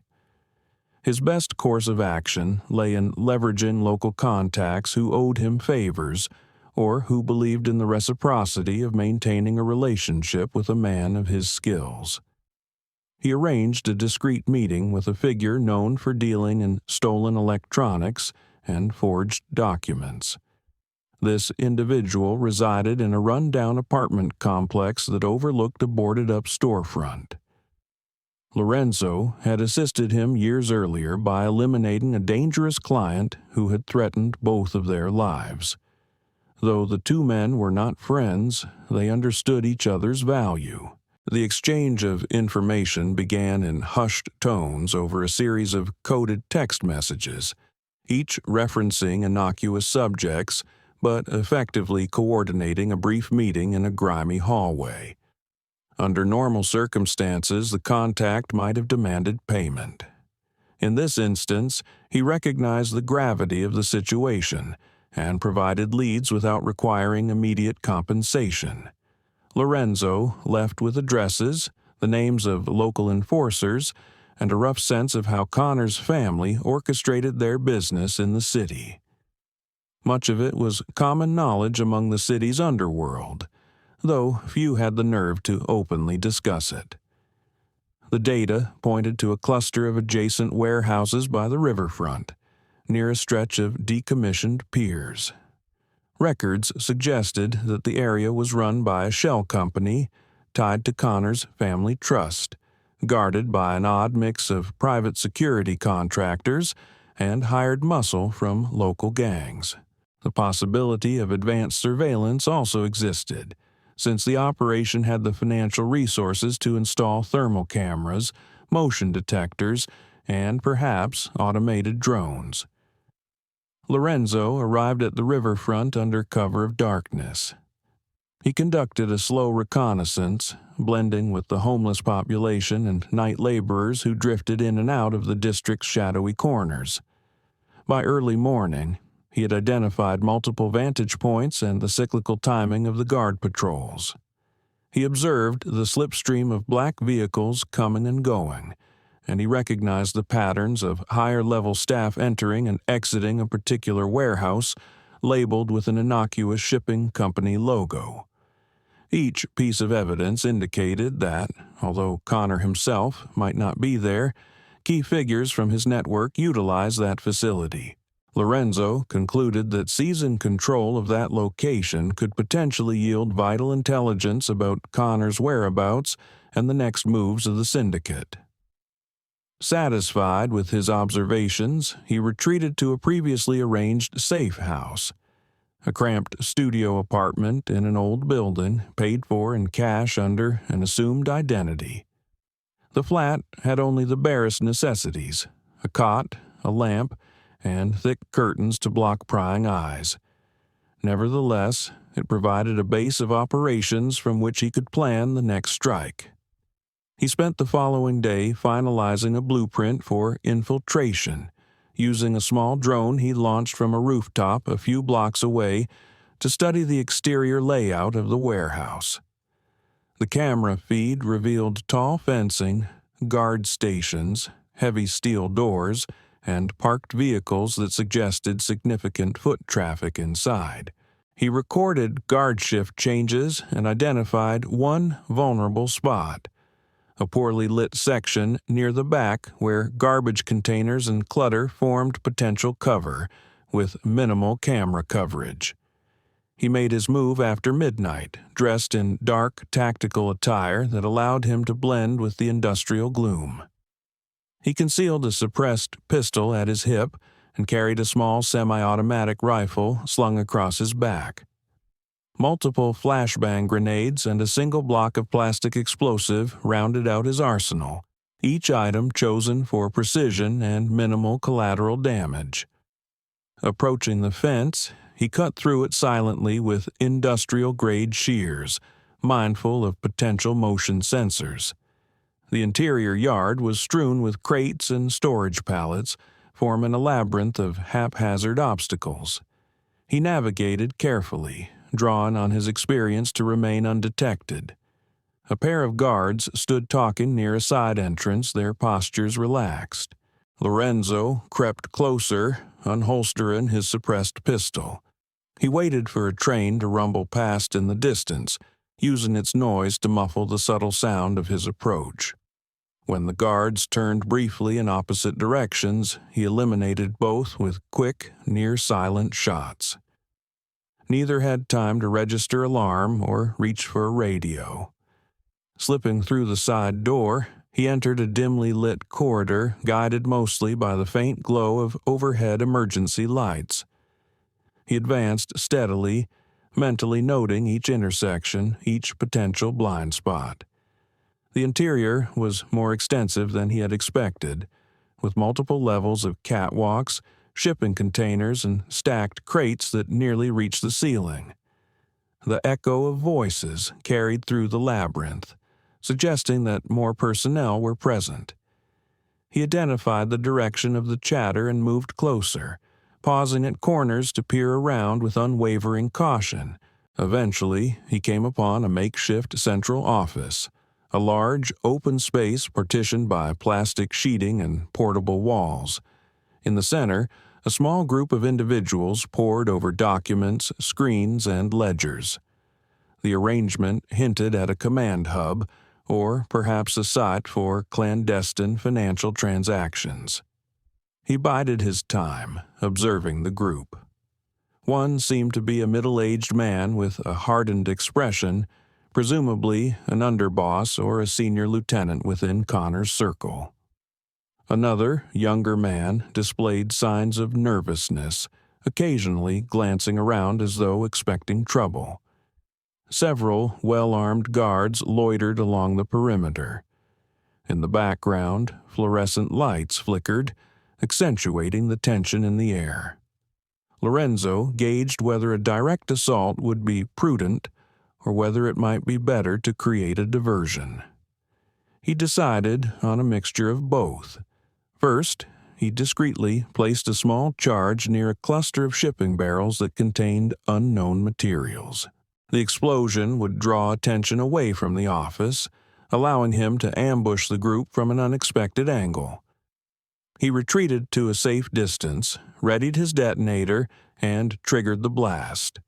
His best course of action lay in leveraging local contacts who owed him favors or who believed in the reciprocity of maintaining a relationship with a man of his skills. He arranged a discreet meeting with a figure known for dealing in stolen electronics and forged documents. This individual resided in a run-down apartment complex that overlooked a boarded-up storefront. Lorenzo had assisted him years earlier by eliminating a dangerous client who had threatened both of their lives. Though the two men were not friends, they understood each other's value. The exchange of information began in hushed tones over a series of coded text messages, each referencing innocuous subjects, but effectively coordinating a brief meeting in a grimy hallway. Under normal circumstances, the contact might have demanded payment. In this instance, he recognized the gravity of the situation and provided leads without requiring immediate compensation. Lorenzo left with addresses, the names of local enforcers, and a rough sense of how Connor's family orchestrated their business in the city. Much of it was common knowledge among the city's underworld, though few had the nerve to openly discuss it. The data pointed to a cluster of adjacent warehouses by the riverfront, near a stretch of decommissioned piers. Records suggested that the area was run by a shell company tied to Connor's family trust, guarded by an odd mix of private security contractors and hired muscle from local gangs. The possibility of advanced surveillance also existed, since the operation had the financial resources to install thermal cameras, motion detectors, and perhaps automated drones. Lorenzo arrived at the riverfront under cover of darkness. He conducted a slow reconnaissance, blending with the homeless population and night laborers who drifted in and out of the district's shadowy corners. By early morning, he had identified multiple vantage points and the cyclical timing of the guard patrols. He observed the slipstream of black vehicles coming and going, and he recognized the patterns of higher-level staff entering and exiting a particular warehouse labeled with an innocuous shipping company logo. Each piece of evidence indicated that, although Connor himself might not be there, key figures from his network utilized that facility. Lorenzo concluded that seizing control of that location could potentially yield vital intelligence about Connor's whereabouts and the next moves of the syndicate. Satisfied with his observations, he retreated to a previously arranged safe house, a cramped studio apartment in an old building paid for in cash under an assumed identity. The flat had only the barest necessities: a cot, a lamp, and thick curtains to block prying eyes. Nevertheless, it provided a base of operations from which he could plan the next strike. He spent the following day finalizing a blueprint for infiltration, using a small drone he launched from a rooftop a few blocks away to study the exterior layout of the warehouse. The camera feed revealed tall fencing, guard stations, heavy steel doors, and parked vehicles that suggested significant foot traffic inside. He recorded guard shift changes and identified one vulnerable spot: a poorly lit section near the back where garbage containers and clutter formed potential cover, with minimal camera coverage. He made his move after midnight, dressed in dark, tactical attire that allowed him to blend with the industrial gloom. He concealed a suppressed pistol at his hip and carried a small semi-automatic rifle slung across his back. Multiple flashbang grenades and a single block of plastic explosive rounded out his arsenal, each item chosen for precision and minimal collateral damage. Approaching the fence, he cut through it silently with industrial-grade shears, mindful of potential motion sensors. The interior yard was strewn with crates and storage pallets, forming a labyrinth of haphazard obstacles. He navigated carefully, drawing on his experience to remain undetected. A pair of guards stood talking near a side entrance, their postures relaxed. Lorenzo crept closer, unholstering his suppressed pistol. He waited for a train to rumble past in the distance, using its noise to muffle the subtle sound of his approach. When the guards turned briefly in opposite directions, he eliminated both with quick, near-silent shots. Neither had time to register alarm or reach for a radio. Slipping through the side door, he entered a dimly lit corridor guided mostly by the faint glow of overhead emergency lights. He advanced steadily, mentally noting each intersection, each potential blind spot. The interior was more extensive than he had expected, with multiple levels of catwalks, shipping containers, and stacked crates that nearly reached the ceiling. The echo of voices carried through the labyrinth, suggesting that more personnel were present. He identified the direction of the chatter and moved closer, pausing at corners to peer around with unwavering caution. Eventually, he came upon a makeshift central office, a large, open space partitioned by plastic sheeting and portable walls. In the center, a small group of individuals pored over documents, screens, and ledgers. The arrangement hinted at a command hub, or perhaps a site for clandestine financial transactions. He bided his time, observing the group. One seemed to be a middle-aged man with a hardened expression, presumably an underboss or a senior lieutenant within Connor's circle. Another, younger man displayed signs of nervousness, occasionally glancing around as though expecting trouble. Several well-armed guards loitered along the perimeter. In the background, fluorescent lights flickered, accentuating the tension in the air. Lorenzo gauged whether a direct assault would be prudent or whether it might be better to create a diversion. He decided on a mixture of both. First, he discreetly placed a small charge near a cluster of shipping barrels that contained unknown materials. The explosion would draw attention away from the office, allowing him to ambush the group from an unexpected angle. He retreated to a safe distance, readied his detonator, and triggered the blast.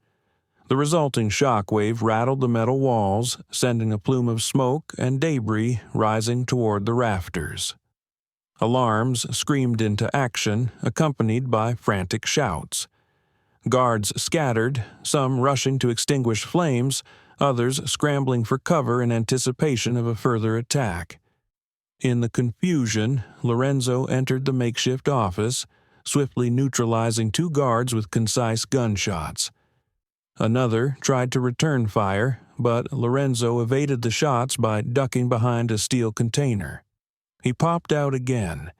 The resulting shockwave rattled the metal walls, sending a plume of smoke and debris rising toward the rafters. Alarms screamed into action, accompanied by frantic shouts. Guards scattered, some rushing to extinguish flames, others scrambling for cover in anticipation of a further attack. In the confusion, Lorenzo entered the makeshift office, swiftly neutralizing two guards with concise gunshots. Another tried to return fire, but Lorenzo evaded the shots by ducking behind a steel container. He popped out again,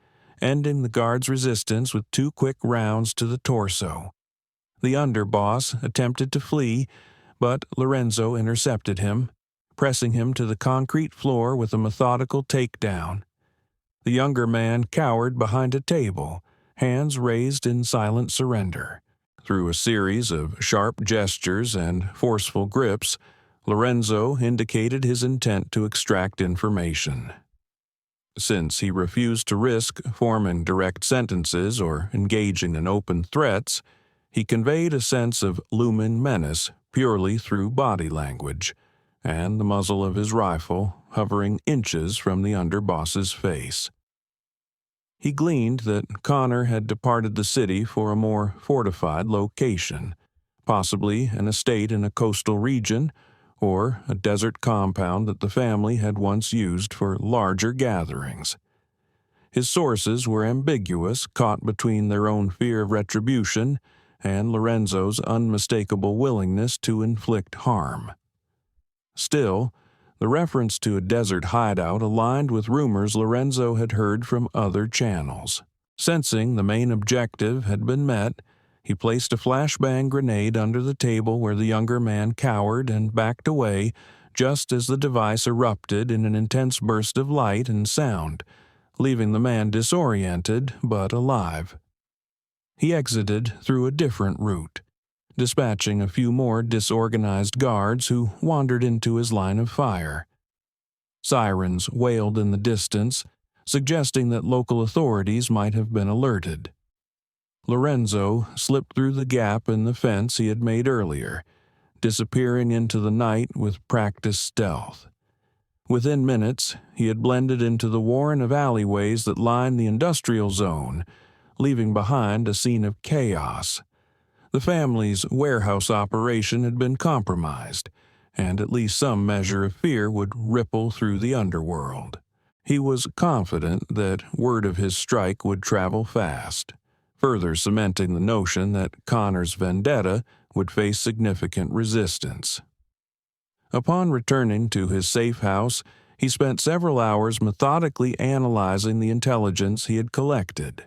ending the guard's resistance with two quick rounds to the torso. The underboss attempted to flee, but Lorenzo intercepted him, pressing him to the concrete floor with a methodical takedown. The younger man cowered behind a table, hands raised in silent surrender. Through a series of sharp gestures and forceful grips, Lorenzo indicated his intent to extract information. Since he refused to risk forming direct sentences or engaging in open threats, he conveyed a sense of looming menace purely through body language, and the muzzle of his rifle hovering inches from the underboss's face. He gleaned that Connor had departed the city for a more fortified location, possibly an estate in a coastal region or a desert compound that the family had once used for larger gatherings. His sources were ambiguous, caught between their own fear of retribution and Lorenzo's unmistakable willingness to inflict harm. Still, the reference to a desert hideout aligned with rumors Lorenzo had heard from other channels. Sensing the main objective had been met, he placed a flashbang grenade under the table where the younger man cowered and backed away just as the device erupted in an intense burst of light and sound, leaving the man disoriented but alive. He exited through a different route, dispatching a few more disorganized guards who wandered into his line of fire. Sirens wailed in the distance, suggesting that local authorities might have been alerted. Lorenzo slipped through the gap in the fence he had made earlier, disappearing into the night with practiced stealth. Within minutes, he had blended into the warren of alleyways that lined the industrial zone, leaving behind a scene of chaos. The family's warehouse operation had been compromised, and at least some measure of fear would ripple through the underworld. He was confident that word of his strike would travel fast, further cementing the notion that Connor's vendetta would face significant resistance. Upon returning to his safe house, he spent several hours methodically analyzing the intelligence he had collected.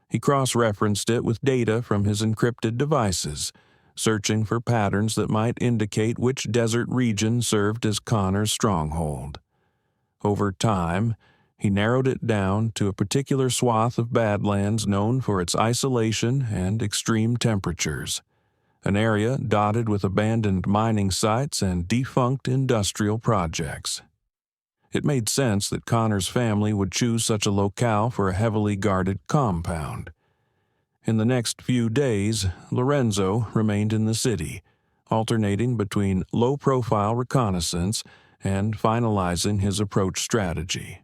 He cross-referenced it with data from his encrypted devices, searching for patterns that might indicate which desert region served as Connor's stronghold. Over time, he narrowed it down to a particular swath of Badlands known for its isolation and extreme temperatures, an area dotted with abandoned mining sites and defunct industrial projects. It made sense that Connor's family would choose such a locale for a heavily guarded compound. In the next few days, Lorenzo remained in the city, alternating between low-profile reconnaissance and finalizing his approach strategy.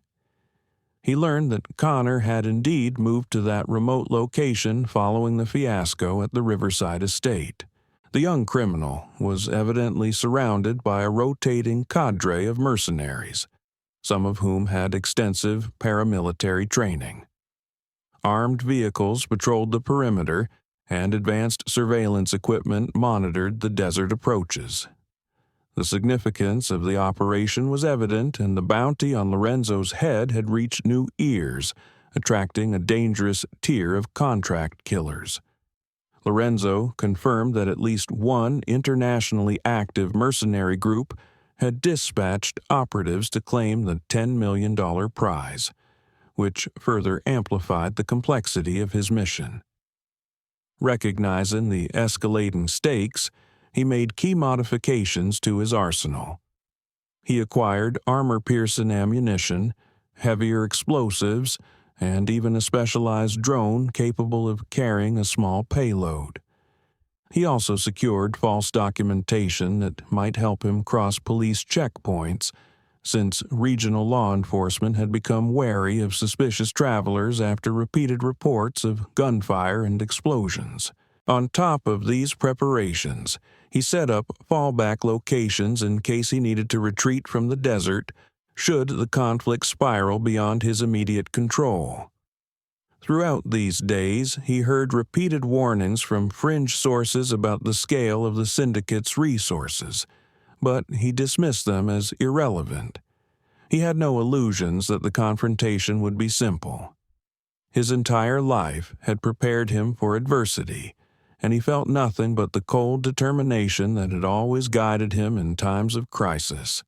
He learned that Connor had indeed moved to that remote location following the fiasco at the Riverside estate. The young criminal was evidently surrounded by a rotating cadre of mercenaries, some of whom had extensive paramilitary training. Armed vehicles patrolled the perimeter, and advanced surveillance equipment monitored the desert approaches. The significance of the operation was evident, and the bounty on Lorenzo's head had reached new ears, attracting a dangerous tier of contract killers. Lorenzo confirmed that at least one internationally active mercenary group had dispatched operatives to claim the $10 million prize, which further amplified the complexity of his mission. Recognizing the escalating stakes, he made key modifications to his arsenal. He acquired armor-piercing ammunition, heavier explosives, and even a specialized drone capable of carrying a small payload. He also secured false documentation that might help him cross police checkpoints, since regional law enforcement had become wary of suspicious travelers after repeated reports of gunfire and explosions. On top of these preparations, he set up fallback locations in case he needed to retreat from the desert should the conflict spiral beyond his immediate control. Throughout these days, he heard repeated warnings from fringe sources about the scale of the syndicate's resources, but he dismissed them as irrelevant. He had no illusions that the confrontation would be simple. His entire life had prepared him for adversity, and he felt nothing but the cold determination that had always guided him in times of crisis.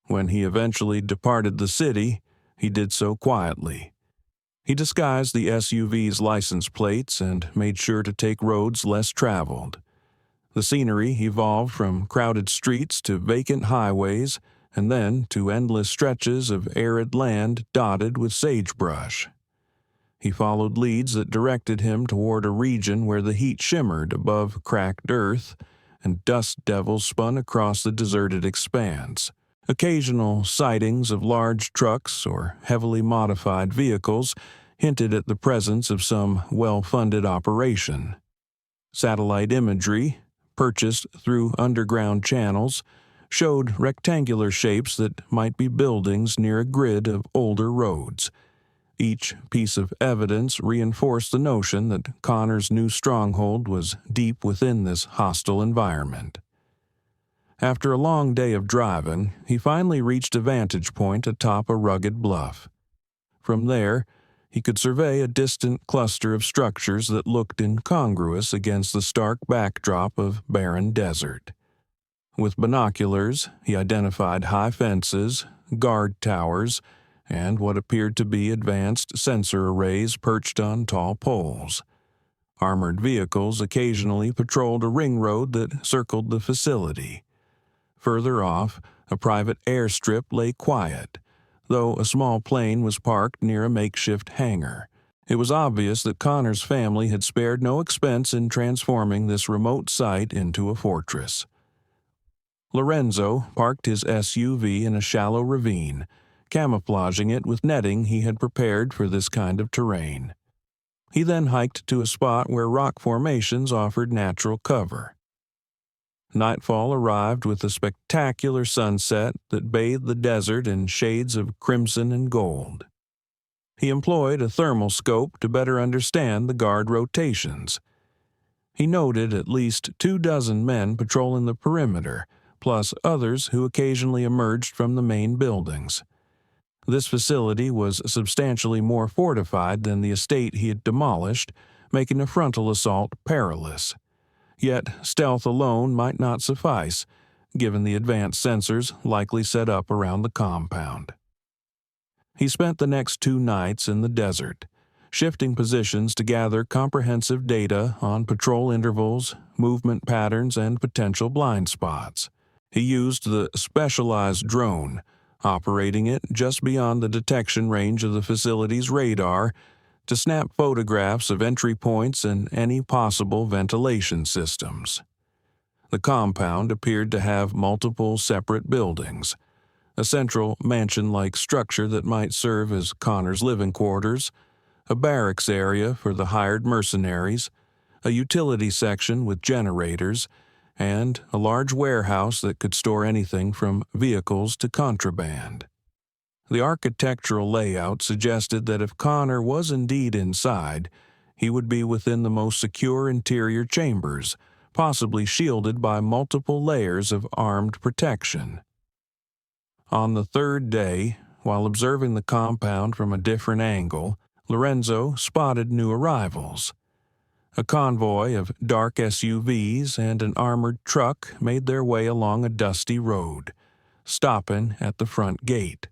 When he eventually departed the city, he did so quietly. He disguised the SUV's license plates and made sure to take roads less traveled. The scenery evolved from crowded streets to vacant highways, and then to endless stretches of arid land dotted with sagebrush. He followed leads that directed him toward a region where the heat shimmered above cracked earth, and dust devils spun across the deserted expanse. Occasional sightings of large trucks or heavily modified vehicles hinted at the presence of some well-funded operation. Satellite imagery, purchased through underground channels, showed rectangular shapes that might be buildings near a grid of older roads. Each piece of evidence reinforced the notion that Connor's new stronghold was deep within this hostile environment. After a long day of driving, he finally reached a vantage point atop a rugged bluff. From there, he could survey a distant cluster of structures that looked incongruous against the stark backdrop of barren desert. With binoculars, he identified high fences, guard towers, and what appeared to be advanced sensor arrays perched on tall poles. Armored vehicles occasionally patrolled a ring road that circled the facility. Further off, a private airstrip lay quiet, though a small plane was parked near a makeshift hangar. It was obvious that Connor's family had spared no expense in transforming this remote site into a fortress. Lorenzo parked his SUV in a shallow ravine, camouflaging it with netting he had prepared for this kind of terrain. He then hiked to a spot where rock formations offered natural cover. Nightfall arrived with a spectacular sunset that bathed the desert in shades of crimson and gold. He employed a thermal scope to better understand the guard rotations. He noted at least 24 men patrolling the perimeter, plus others who occasionally emerged from the main buildings. This facility was substantially more fortified than the estate he had demolished, making a frontal assault perilous. Yet stealth alone might not suffice, given the advanced sensors likely set up around the compound. He spent the next 2 nights in the desert, shifting positions to gather comprehensive data on patrol intervals, movement patterns, and potential blind spots. He used the specialized drone, operating it just beyond the detection range of the facility's radar, to snap photographs of entry points and any possible ventilation systems. The compound appeared to have multiple separate buildings, a central mansion-like structure that might serve as Connor's living quarters, a barracks area for the hired mercenaries, a utility section with generators, and a large warehouse that could store anything from vehicles to contraband. The architectural layout suggested that if Connor was indeed inside, he would be within the most secure interior chambers, possibly shielded by multiple layers of armed protection. On the 3rd day, while observing the compound from a different angle, Lorenzo spotted new arrivals. A convoy of dark SUVs and an armored truck made their way along a dusty road, stopping at the front gate.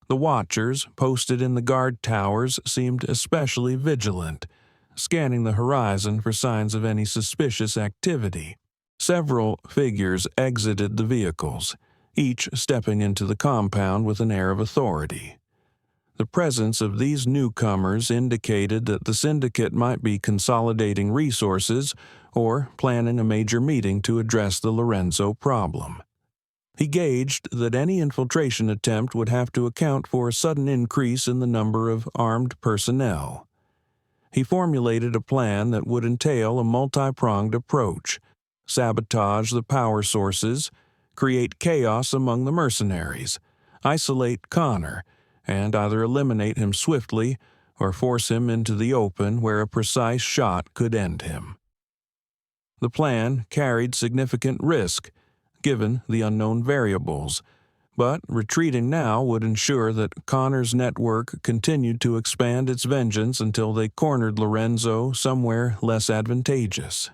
The watchers posted in the guard towers seemed especially vigilant, scanning the horizon for signs of any suspicious activity. Several figures exited the vehicles, each stepping into the compound with an air of authority. The presence of these newcomers indicated that the syndicate might be consolidating resources or planning a major meeting to address the Lorenzo problem. He gauged that any infiltration attempt would have to account for a sudden increase in the number of armed personnel. He formulated a plan that would entail a multi-pronged approach: sabotage the power sources, create chaos among the mercenaries, isolate Connor, and either eliminate him swiftly or force him into the open where a precise shot could end him. The plan carried significant risk, given the unknown variables, but retreating now would ensure that Connor's network continued to expand its vengeance until they cornered Lorenzo somewhere less advantageous.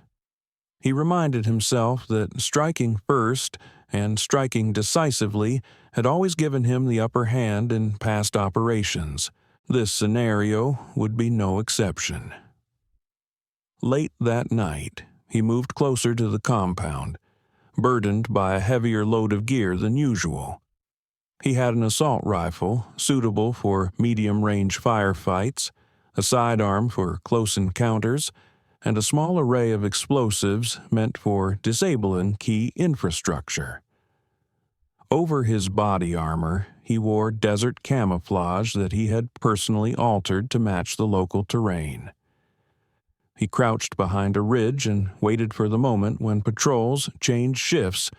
He reminded himself that striking first and striking decisively had always given him the upper hand in past operations. This scenario would be no exception. Late that night, he moved closer to the compound, burdened by a heavier load of gear than usual. He had an assault rifle suitable for medium-range firefights, a sidearm for close encounters, and a small array of explosives meant for disabling key infrastructure. Over his body armor, he wore desert camouflage that he had personally altered to match the local terrain. He crouched behind a ridge and waited for the moment when patrols changed shifts,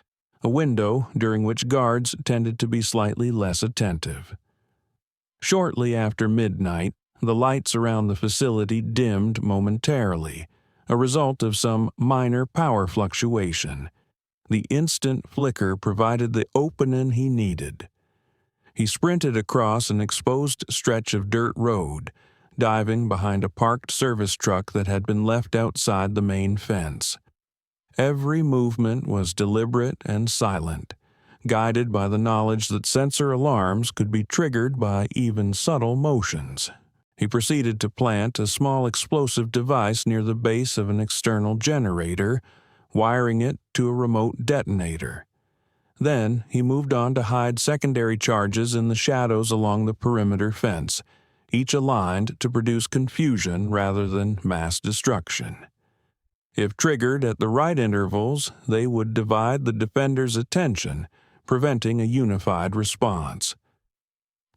a window during which guards tended to be slightly less attentive. Shortly after midnight, the lights around the facility dimmed momentarily, a result of some minor power fluctuation. The instant flicker provided the opening he needed. He sprinted across an exposed stretch of dirt road, diving behind a parked service truck that had been left outside the main fence. Every movement was deliberate and silent, guided by the knowledge that sensor alarms could be triggered by even subtle motions. He proceeded to plant a small explosive device near the base of an external generator, wiring it to a remote detonator. Then he moved on to hide secondary charges in the shadows along the perimeter fence, each aligned to produce confusion rather than mass destruction. If triggered at the right intervals, they would divide the defender's attention, preventing a unified response.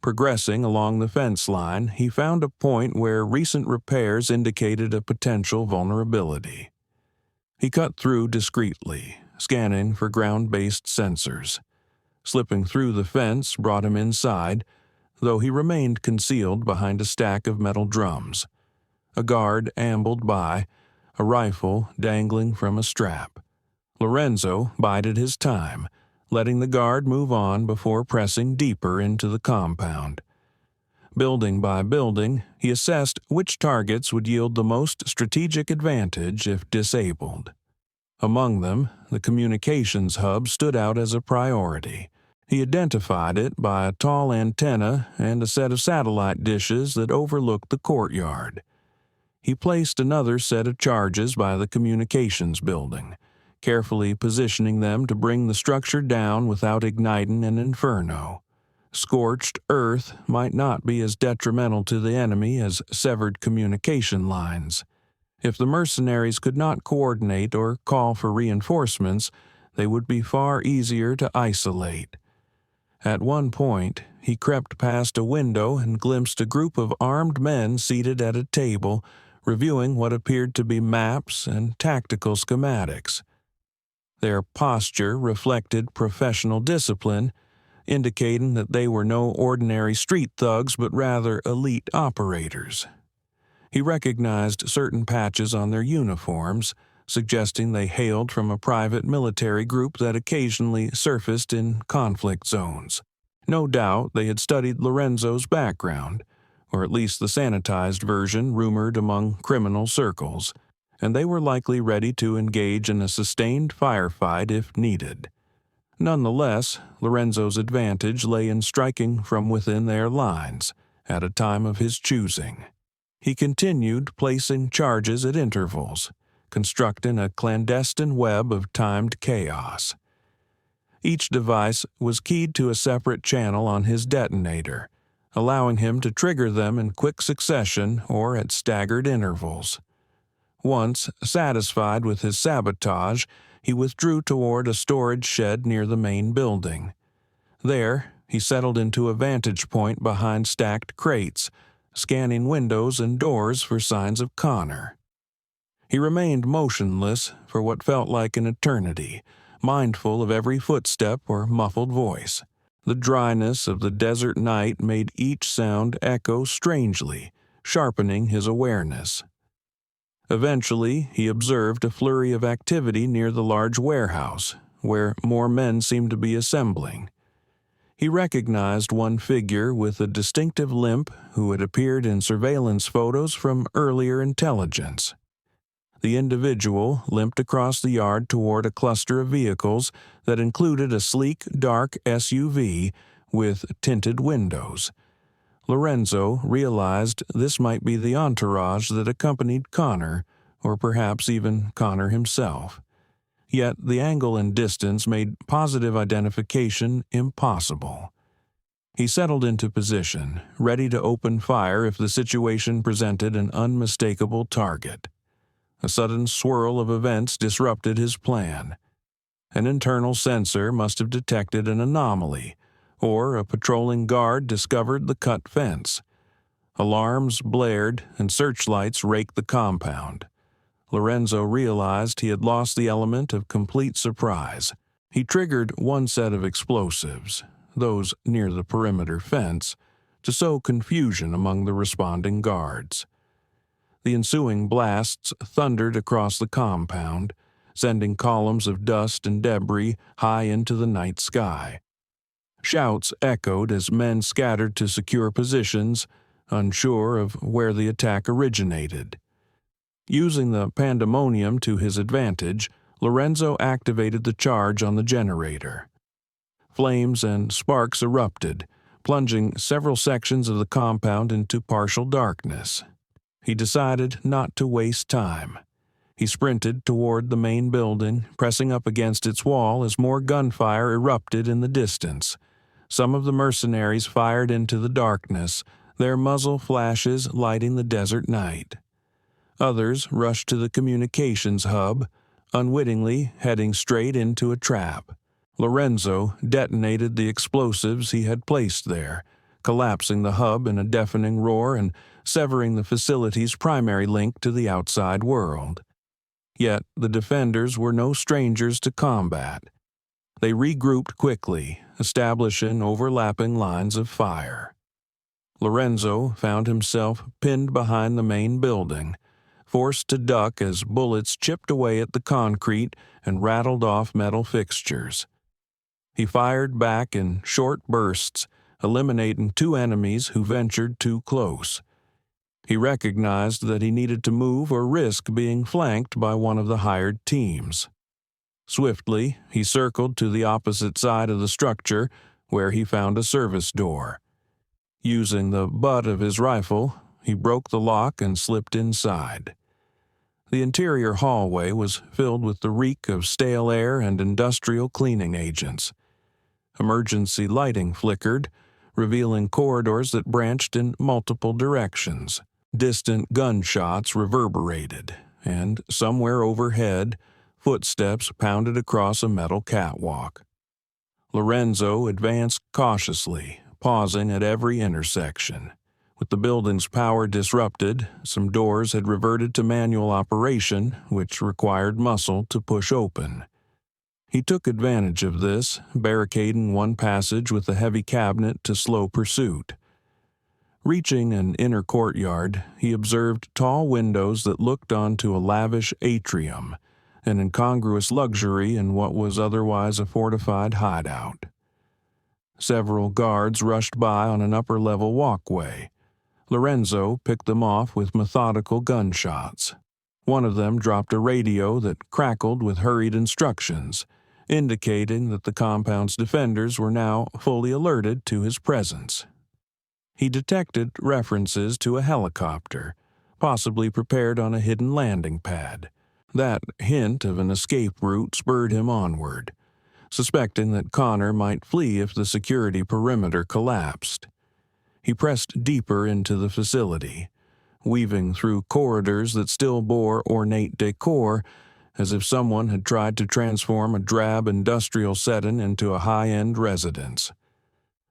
Progressing along the fence line, he found a point where recent repairs indicated a potential vulnerability. He cut through discreetly, scanning for ground-based sensors. Slipping through the fence brought him inside, though he remained concealed behind a stack of metal drums. A guard ambled by, a rifle dangling from a strap. Lorenzo bided his time, letting the guard move on before pressing deeper into the compound. Building by building, he assessed which targets would yield the most strategic advantage if disabled. Among them, the communications hub stood out as a priority. He identified it by a tall antenna and a set of satellite dishes that overlooked the courtyard. He placed another set of charges by the communications building, carefully positioning them to bring the structure down without igniting an inferno. Scorched earth might not be as detrimental to the enemy as severed communication lines. If the mercenaries could not coordinate or call for reinforcements, they would be far easier to isolate. At one point, he crept past a window and glimpsed a group of armed men seated at a table, reviewing what appeared to be maps and tactical schematics. Their posture reflected professional discipline, indicating that they were no ordinary street thugs but rather elite operators. He recognized certain patches on their uniforms, suggesting they hailed from a private military group that occasionally surfaced in conflict zones. No doubt they had studied Lorenzo's background, or at least the sanitized version rumored among criminal circles, and they were likely ready to engage in a sustained firefight if needed. Nonetheless, Lorenzo's advantage lay in striking from within their lines, at a time of his choosing. He continued placing charges at intervals, constructing a clandestine web of timed chaos. Each device was keyed to a separate channel on his detonator, allowing him to trigger them in quick succession or at staggered intervals. Once satisfied with his sabotage, he withdrew toward a storage shed near the main building. There, he settled into a vantage point behind stacked crates, scanning windows and doors for signs of Connor. He remained motionless for what felt like an eternity, mindful of every footstep or muffled voice. The dryness of the desert night made each sound echo strangely, sharpening his awareness. Eventually, he observed a flurry of activity near the large warehouse, where more men seemed to be assembling. He recognized one figure with a distinctive limp who had appeared in surveillance photos from earlier intelligence. The individual limped across the yard toward a cluster of vehicles that included a sleek, dark SUV with tinted windows. Lorenzo realized this might be the entourage that accompanied Connor, or perhaps even Connor himself. Yet the angle and distance made positive identification impossible. He settled into position, ready to open fire if the situation presented an unmistakable target. A sudden swirl of events disrupted his plan. An internal sensor must have detected an anomaly, or a patrolling guard discovered the cut fence. Alarms blared and searchlights raked the compound. Lorenzo realized he had lost the element of complete surprise. He triggered one set of explosives, those near the perimeter fence, to sow confusion among the responding guards. The ensuing blasts thundered across the compound, sending columns of dust and debris high into the night sky. Shouts echoed as men scattered to secure positions, unsure of where the attack originated. Using the pandemonium to his advantage, Lorenzo activated the charge on the generator. Flames and sparks erupted, plunging several sections of the compound into partial darkness. He decided not to waste time. He sprinted toward the main building, pressing up against its wall as more gunfire erupted in the distance. Some of the mercenaries fired into the darkness, their muzzle flashes lighting the desert night. Others rushed to the communications hub, unwittingly heading straight into a trap. Lorenzo detonated the explosives he had placed there, collapsing the hub in a deafening roar and severing the facility's primary link to the outside world. Yet the defenders were no strangers to combat. They regrouped quickly, establishing overlapping lines of fire. Lorenzo found himself pinned behind the main building, forced to duck as bullets chipped away at the concrete and rattled off metal fixtures. He fired back in short bursts, eliminating two enemies who ventured too close. He recognized that he needed to move or risk being flanked by one of the hired teams. Swiftly, he circled to the opposite side of the structure, where he found a service door. Using the butt of his rifle, he broke the lock and slipped inside. The interior hallway was filled with the reek of stale air and industrial cleaning agents. Emergency lighting flickered, revealing corridors that branched in multiple directions. Distant gunshots reverberated, and somewhere overhead, footsteps pounded across a metal catwalk. Lorenzo advanced cautiously, pausing at every intersection. With the building's power disrupted, some doors had reverted to manual operation, which required muscle to push open. He took advantage of this, barricading one passage with a heavy cabinet to slow pursuit. Reaching an inner courtyard, he observed tall windows that looked onto a lavish atrium, an incongruous luxury in what was otherwise a fortified hideout. Several guards rushed by on an upper-level walkway. Lorenzo picked them off with methodical gunshots. One of them dropped a radio that crackled with hurried instructions, indicating that the compound's defenders were now fully alerted to his presence. He detected references to a helicopter, possibly prepared on a hidden landing pad. That hint of an escape route spurred him onward, suspecting that Connor might flee if the security perimeter collapsed. He pressed deeper into the facility, weaving through corridors that still bore ornate decor, as if someone had tried to transform a drab industrial setting into a high-end residence.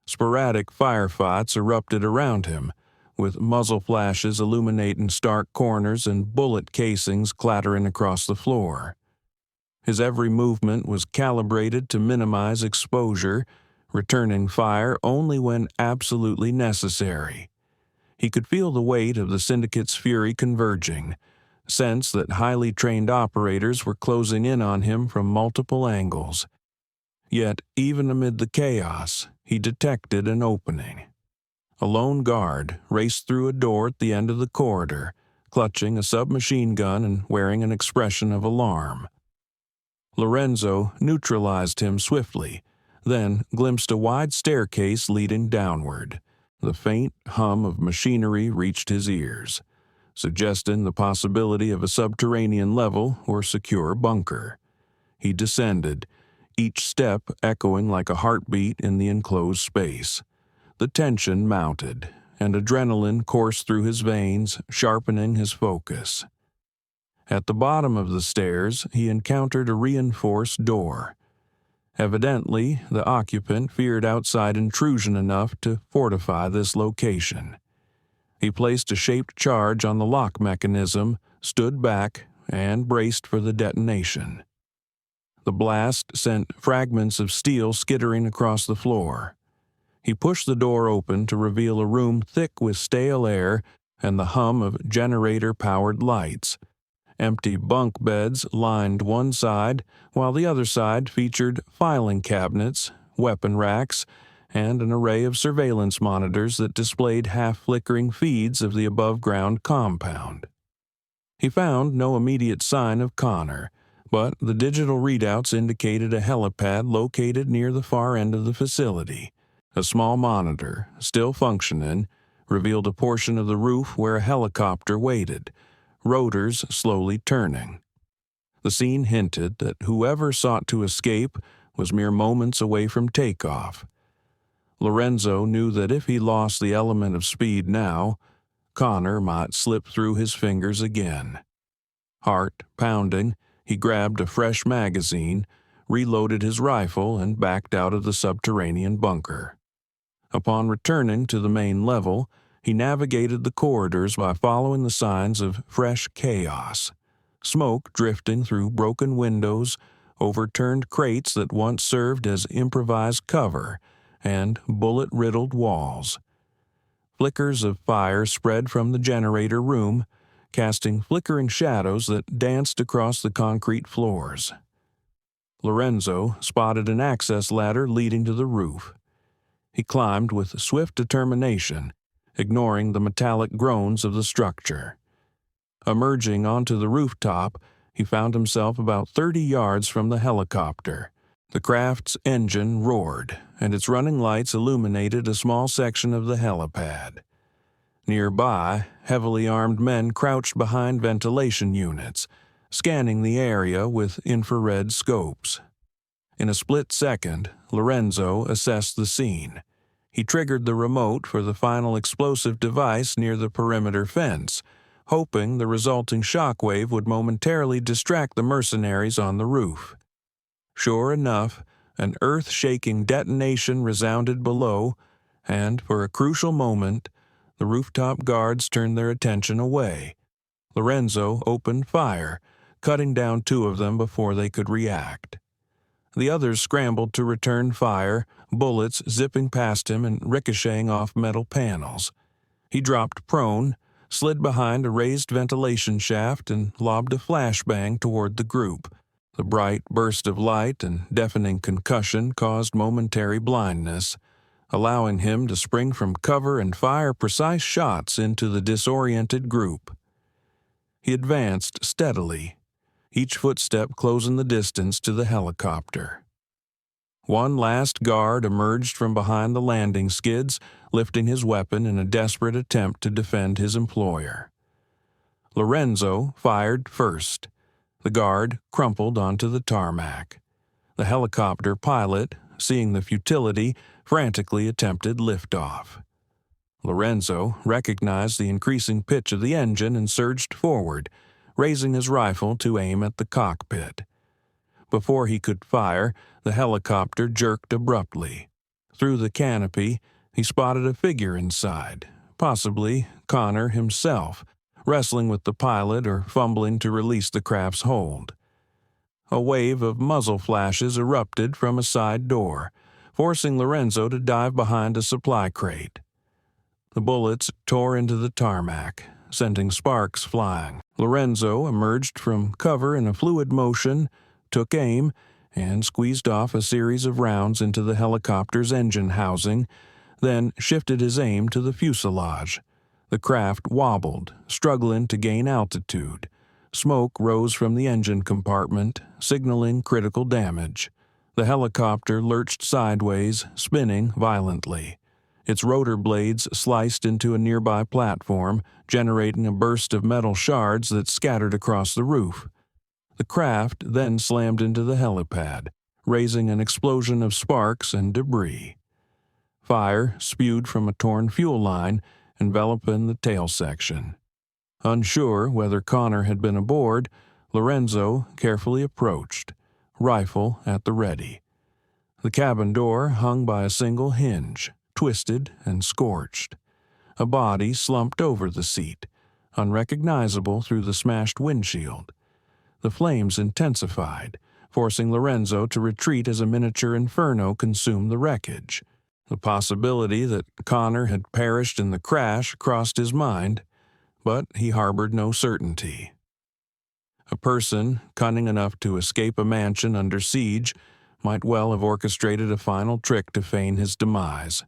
Sporadic firefights erupted around him, with muzzle flashes illuminating stark corners and bullet casings clattering across the floor. His every movement was calibrated to minimize exposure, returning fire only when absolutely necessary. He could feel the weight of the syndicate's fury converging, sense that highly trained operators were closing in on him from multiple angles. Yet, even amid the chaos, he detected an opening. A lone guard raced through a door at the end of the corridor, clutching a submachine gun and wearing an expression of alarm. Lorenzo neutralized him swiftly, then glimpsed a wide staircase leading downward. The faint hum of machinery reached his ears, suggesting the possibility of a subterranean level or secure bunker. He descended, each step echoing like a heartbeat in the enclosed space. The tension mounted, and adrenaline coursed through his veins, sharpening his focus. At the bottom of the stairs, he encountered a reinforced door. Evidently, the occupant feared outside intrusion enough to fortify this location. He placed a shaped charge on the lock mechanism, stood back, and braced for the detonation. The blast sent fragments of steel skittering across the floor. He pushed the door open to reveal a room thick with stale air and the hum of generator-powered lights. Empty bunk beds lined one side, while the other side featured filing cabinets, weapon racks, and an array of surveillance monitors that displayed half-flickering feeds of the above-ground compound. He found no immediate sign of Connor, but the digital readouts indicated a helipad located near the far end of the facility. A small monitor, still functioning, revealed a portion of the roof where a helicopter waited, rotors slowly turning. The scene hinted that whoever sought to escape was mere moments away from takeoff. Lorenzo knew that if he lost the element of speed now, Connor might slip through his fingers again. Heart pounding, he grabbed a fresh magazine, reloaded his rifle, and backed out of the subterranean bunker. Upon returning to the main level, he navigated the corridors by following the signs of fresh chaos. Smoke drifting through broken windows, overturned crates that once served as improvised cover, and bullet-riddled walls. Flickers of fire spread from the generator room, casting flickering shadows that danced across the concrete floors. Lorenzo spotted an access ladder leading to the roof. He climbed with swift determination, ignoring the metallic groans of the structure. Emerging onto the rooftop, he found himself about 30 yards from the helicopter. The craft's engine roared, and its running lights illuminated a small section of the helipad. Nearby, heavily armed men crouched behind ventilation units, scanning the area with infrared scopes. In a split second, Lorenzo assessed the scene. He triggered the remote for the final explosive device near the perimeter fence, hoping the resulting shockwave would momentarily distract the mercenaries on the roof. Sure enough, an earth-shaking detonation resounded below, and for a crucial moment, the rooftop guards turned their attention away. Lorenzo opened fire, cutting down 2 of them before they could react. The others scrambled to return fire, bullets zipping past him and ricocheting off metal panels. He dropped prone, slid behind a raised ventilation shaft, and lobbed a flashbang toward the group. The bright burst of light and deafening concussion caused momentary blindness, allowing him to spring from cover and fire precise shots into the disoriented group. He advanced steadily, each footstep closing the distance to the helicopter. One last guard emerged from behind the landing skids, lifting his weapon in a desperate attempt to defend his employer. Lorenzo fired first. The guard crumpled onto the tarmac. The helicopter pilot, seeing the futility, frantically attempted liftoff. Lorenzo recognized the increasing pitch of the engine and surged forward, raising his rifle to aim at the cockpit. Before he could fire, the helicopter jerked abruptly. Through the canopy, he spotted a figure inside, possibly Connor himself, wrestling with the pilot or fumbling to release the craft's hold. A wave of muzzle flashes erupted from a side door, forcing Lorenzo to dive behind a supply crate. The bullets tore into the tarmac, sending sparks flying. Lorenzo emerged from cover in a fluid motion, took aim, and squeezed off a series of rounds into the helicopter's engine housing, then shifted his aim to the fuselage. The craft wobbled, struggling to gain altitude. Smoke rose from the engine compartment, signaling critical damage. The helicopter lurched sideways, spinning violently. Its rotor blades sliced into a nearby platform, generating a burst of metal shards that scattered across the roof. The craft then slammed into the helipad, raising an explosion of sparks and debris. Fire spewed from a torn fuel line, enveloping the tail section. Unsure whether Connor had been aboard, Lorenzo carefully approached, rifle at the ready. The cabin door hung by a single hinge, twisted and scorched. A body slumped over the seat, unrecognizable through the smashed windshield. The flames intensified, forcing Lorenzo to retreat as a miniature inferno consumed the wreckage. The possibility that Connor had perished in the crash crossed his mind, but he harbored no certainty. A person cunning enough to escape a mansion under siege might well have orchestrated a final trick to feign his demise.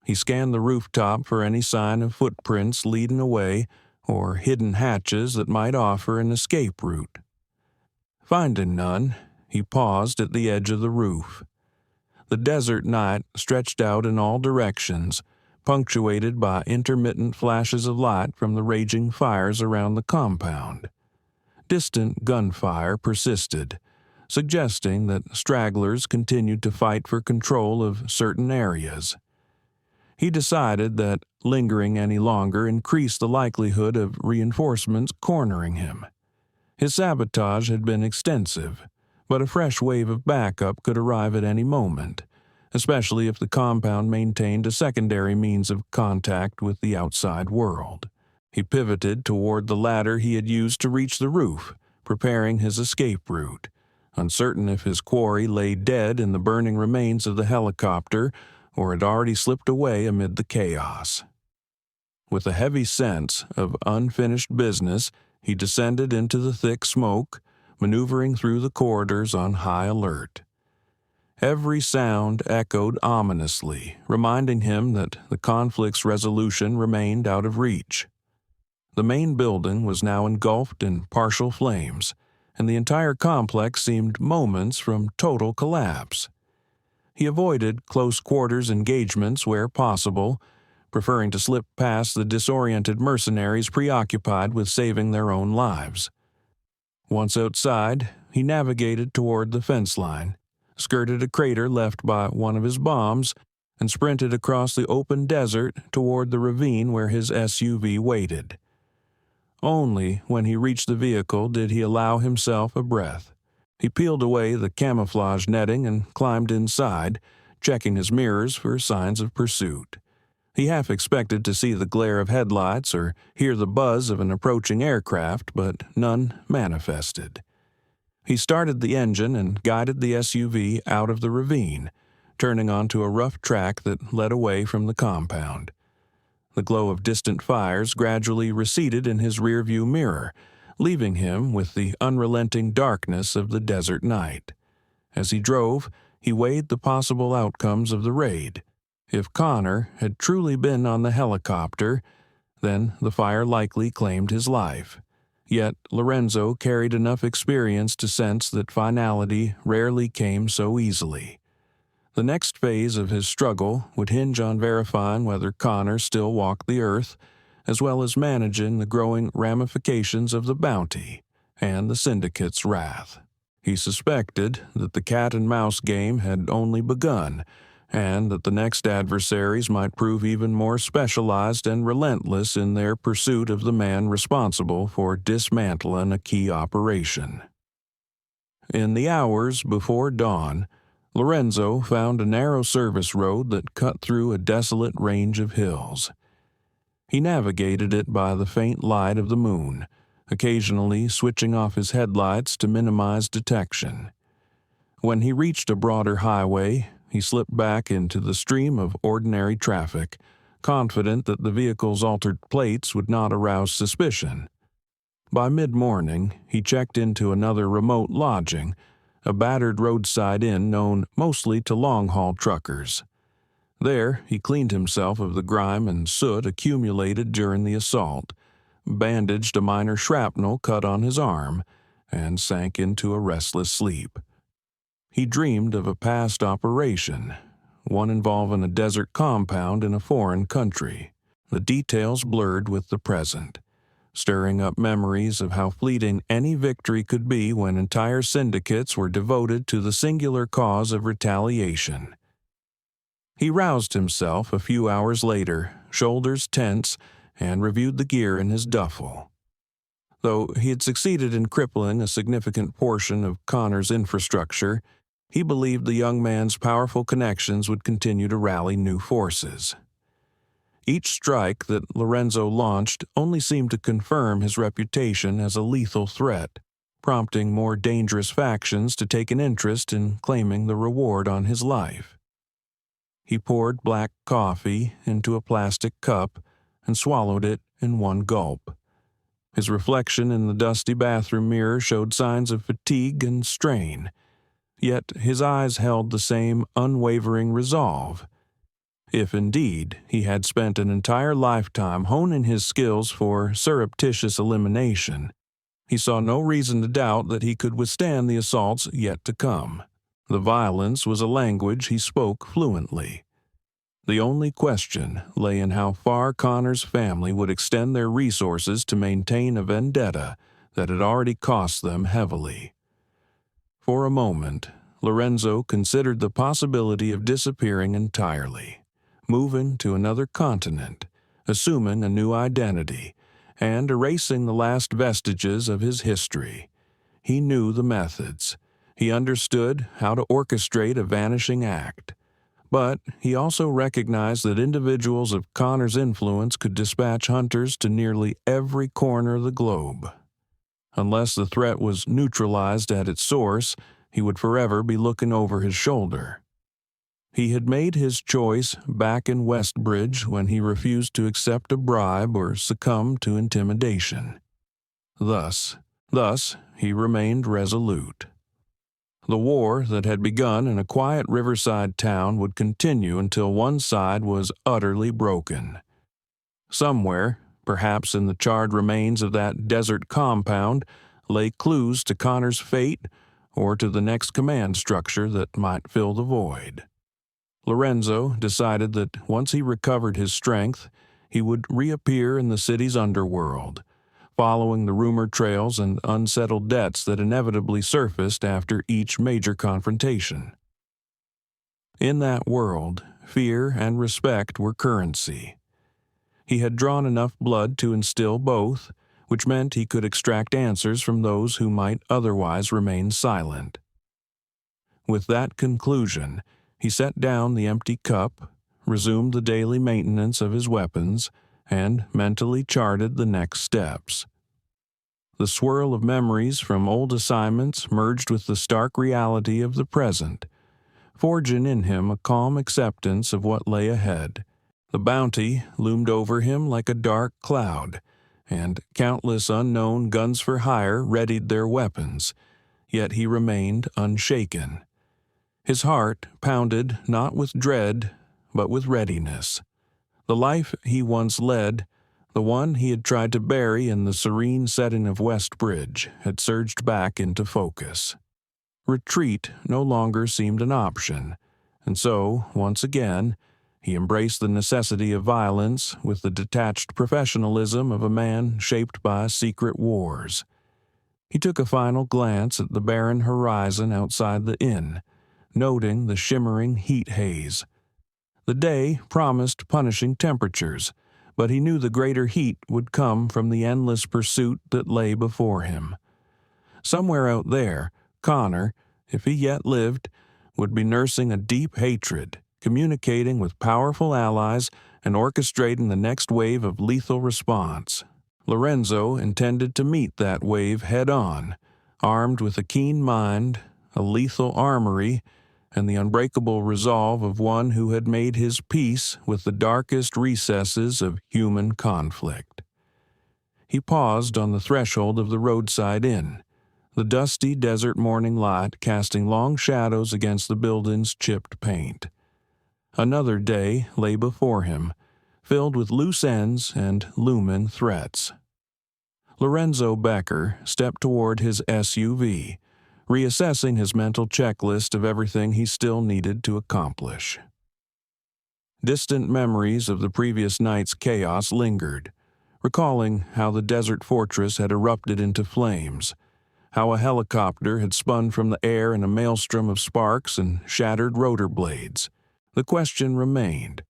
He scanned the rooftop for any sign of footprints leading away or hidden hatches that might offer an escape route. Finding none, he paused at the edge of the roof. The desert night stretched out in all directions, punctuated by intermittent flashes of light from the raging fires around the compound. Distant gunfire persisted, suggesting that stragglers continued to fight for control of certain areas. He decided that lingering any longer increased the likelihood of reinforcements cornering him. His sabotage had been extensive, but a fresh wave of backup could arrive at any moment, especially if the compound maintained a secondary means of contact with the outside world. He pivoted toward the ladder he had used to reach the roof, preparing his escape route, uncertain if his quarry lay dead in the burning remains of the helicopter or had already slipped away amid the chaos. With a heavy sense of unfinished business, he descended into the thick smoke, maneuvering through the corridors on high alert. Every sound echoed ominously, reminding him that the conflict's resolution remained out of reach. The main building was now engulfed in partial flames, and the entire complex seemed moments from total collapse. He avoided close-quarters engagements where possible, preferring to slip past the disoriented mercenaries preoccupied with saving their own lives. Once outside, he navigated toward the fence line, skirted a crater left by one of his bombs, and sprinted across the open desert toward the ravine where his SUV waited. Only when he reached the vehicle did he allow himself a breath. He peeled away the camouflage netting and climbed inside, checking his mirrors for signs of pursuit. He half expected to see the glare of headlights or hear the buzz of an approaching aircraft, but none manifested. He started the engine and guided the SUV out of the ravine, turning onto a rough track that led away from the compound. The glow of distant fires gradually receded in his rearview mirror, leaving him with the unrelenting darkness of the desert night. As he drove, he weighed the possible outcomes of the raid. If Connor had truly been on the helicopter, then the fire likely claimed his life. Yet Lorenzo carried enough experience to sense that finality rarely came so easily. The next phase of his struggle would hinge on verifying whether Connor still walked the earth, as well as managing the growing ramifications of the bounty and the syndicate's wrath. He suspected that the cat-and-mouse game had only begun, and that the next adversaries might prove even more specialized and relentless in their pursuit of the man responsible for dismantling a key operation. In the hours before dawn, Lorenzo found a narrow service road that cut through a desolate range of hills. He navigated it by the faint light of the moon, occasionally switching off his headlights to minimize detection. When he reached a broader highway, he slipped back into the stream of ordinary traffic, confident that the vehicle's altered plates would not arouse suspicion. By mid-morning, he checked into another remote lodging, a battered roadside inn known mostly to long-haul truckers. There, he cleaned himself of the grime and soot accumulated during the assault, bandaged a minor shrapnel cut on his arm, and sank into a restless sleep. He dreamed of a past operation, one involving a desert compound in a foreign country. The details blurred with the present, stirring up memories of how fleeting any victory could be when entire syndicates were devoted to the singular cause of retaliation. He roused himself a few hours later, shoulders tense, and reviewed the gear in his duffel. Though he had succeeded in crippling a significant portion of Connor's infrastructure, he believed the young man's powerful connections would continue to rally new forces. Each strike that Lorenzo launched only seemed to confirm his reputation as a lethal threat, prompting more dangerous factions to take an interest in claiming the reward on his life. He poured black coffee into a plastic cup and swallowed it in one gulp. His reflection in the dusty bathroom mirror showed signs of fatigue and strain, yet his eyes held the same unwavering resolve. If indeed he had spent an entire lifetime honing his skills for surreptitious elimination, he saw no reason to doubt that he could withstand the assaults yet to come. The violence was a language he spoke fluently. The only question lay in how far Connor's family would extend their resources to maintain a vendetta that had already cost them heavily. For a moment, Lorenzo considered the possibility of disappearing entirely, moving to another continent, assuming a new identity, and erasing the last vestiges of his history. He knew the methods. He understood how to orchestrate a vanishing act. But he also recognized that individuals of Connor's influence could dispatch hunters to nearly every corner of the globe. Unless the threat was neutralized at its source, he would forever be looking over his shoulder. He had made his choice back in Westbridge when he refused to accept a bribe or succumb to intimidation. Thus, he remained resolute. The war that had begun in a quiet riverside town would continue until one side was utterly broken. Somewhere, perhaps in the charred remains of that desert compound, lay clues to Connor's fate or to the next command structure that might fill the void. Lorenzo decided that once he recovered his strength, he would reappear in the city's underworld, following the rumor trails and unsettled debts that inevitably surfaced after each major confrontation. In that world, fear and respect were currency. He had drawn enough blood to instill both, which meant he could extract answers from those who might otherwise remain silent. With that conclusion, he set down the empty cup, resumed the daily maintenance of his weapons, and mentally charted the next steps. The swirl of memories from old assignments merged with the stark reality of the present, forging in him a calm acceptance of what lay ahead. The bounty loomed over him like a dark cloud, and countless unknown guns for hire readied their weapons, yet he remained unshaken. His heart pounded not with dread, but with readiness. The life he once led, the one he had tried to bury in the serene setting of Westbridge, had surged back into focus. Retreat no longer seemed an option, and so, once again, he embraced the necessity of violence with the detached professionalism of a man shaped by secret wars. He took a final glance at the barren horizon outside the inn, noting the shimmering heat haze. The day promised punishing temperatures, but he knew the greater heat would come from the endless pursuit that lay before him. Somewhere out there, Connor, if he yet lived, would be nursing a deep hatred, communicating with powerful allies, and orchestrating the next wave of lethal response. Lorenzo intended to meet that wave head-on, armed with a keen mind, a lethal armory, and the unbreakable resolve of one who had made his peace with the darkest recesses of human conflict. He paused on the threshold of the roadside inn, the dusty desert morning light casting long shadows against the building's chipped paint. Another day lay before him, filled with loose ends and looming threats. Lorenzo Becker stepped toward his SUV, reassessing his mental checklist of everything he still needed to accomplish. Distant memories of the previous night's chaos lingered, recalling how the desert fortress had erupted into flames, how a helicopter had spun from the air in a maelstrom of sparks and shattered rotor blades. The question remained,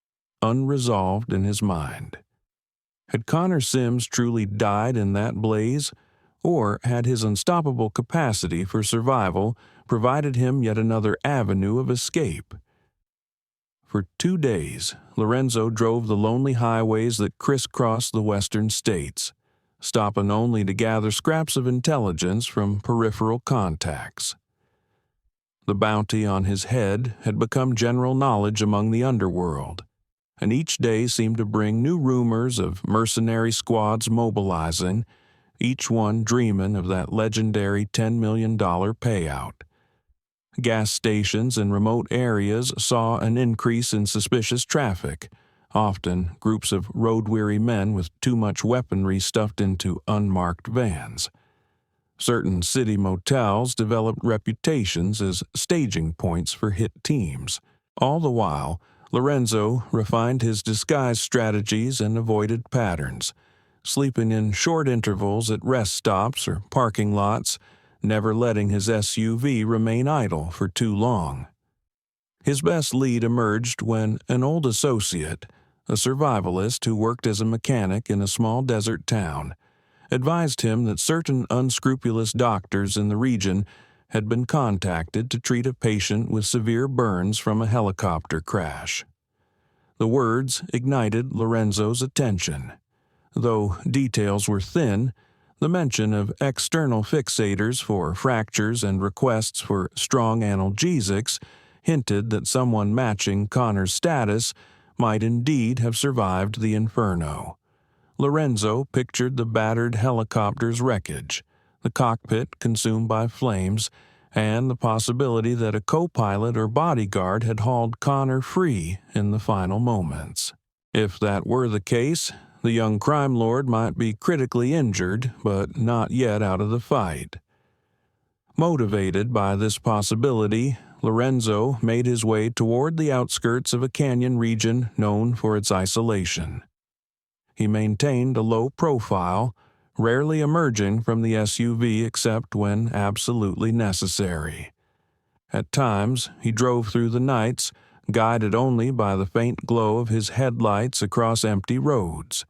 unresolved in his mind. Had Connor Sims truly died in that blaze, or had his unstoppable capacity for survival provided him yet another avenue of escape? For 2 days, Lorenzo drove the lonely highways that crisscrossed the western states, stopping only to gather scraps of intelligence from peripheral contacts. The bounty on his head had become general knowledge among the underworld, and each day seemed to bring new rumors of mercenary squads mobilizing, each one dreaming of that legendary $10 million payout. Gas stations in remote areas saw an increase in suspicious traffic, often groups of road-weary men with too much weaponry stuffed into unmarked vans. Certain city motels developed reputations as staging points for hit teams. All the while, Lorenzo refined his disguise strategies and avoided patterns, sleeping in short intervals at rest stops or parking lots, never letting his SUV remain idle for too long. His best lead emerged when an old associate, a survivalist who worked as a mechanic in a small desert town, advised him that certain unscrupulous doctors in the region had been contacted to treat a patient with severe burns from a helicopter crash. The words ignited Lorenzo's attention. Though details were thin, the mention of external fixators for fractures and requests for strong analgesics hinted that someone matching Connor's status might indeed have survived the inferno. Lorenzo pictured the battered helicopter's wreckage, the cockpit consumed by flames, and the possibility that a co-pilot or bodyguard had hauled Connor free in the final moments. If that were the case, the young crime lord might be critically injured, but not yet out of the fight. Motivated by this possibility, Lorenzo made his way toward the outskirts of a canyon region known for its isolation. He maintained a low profile, rarely emerging from the SUV except when absolutely necessary. At times, he drove through the nights, guided only by the faint glow of his headlights across empty roads.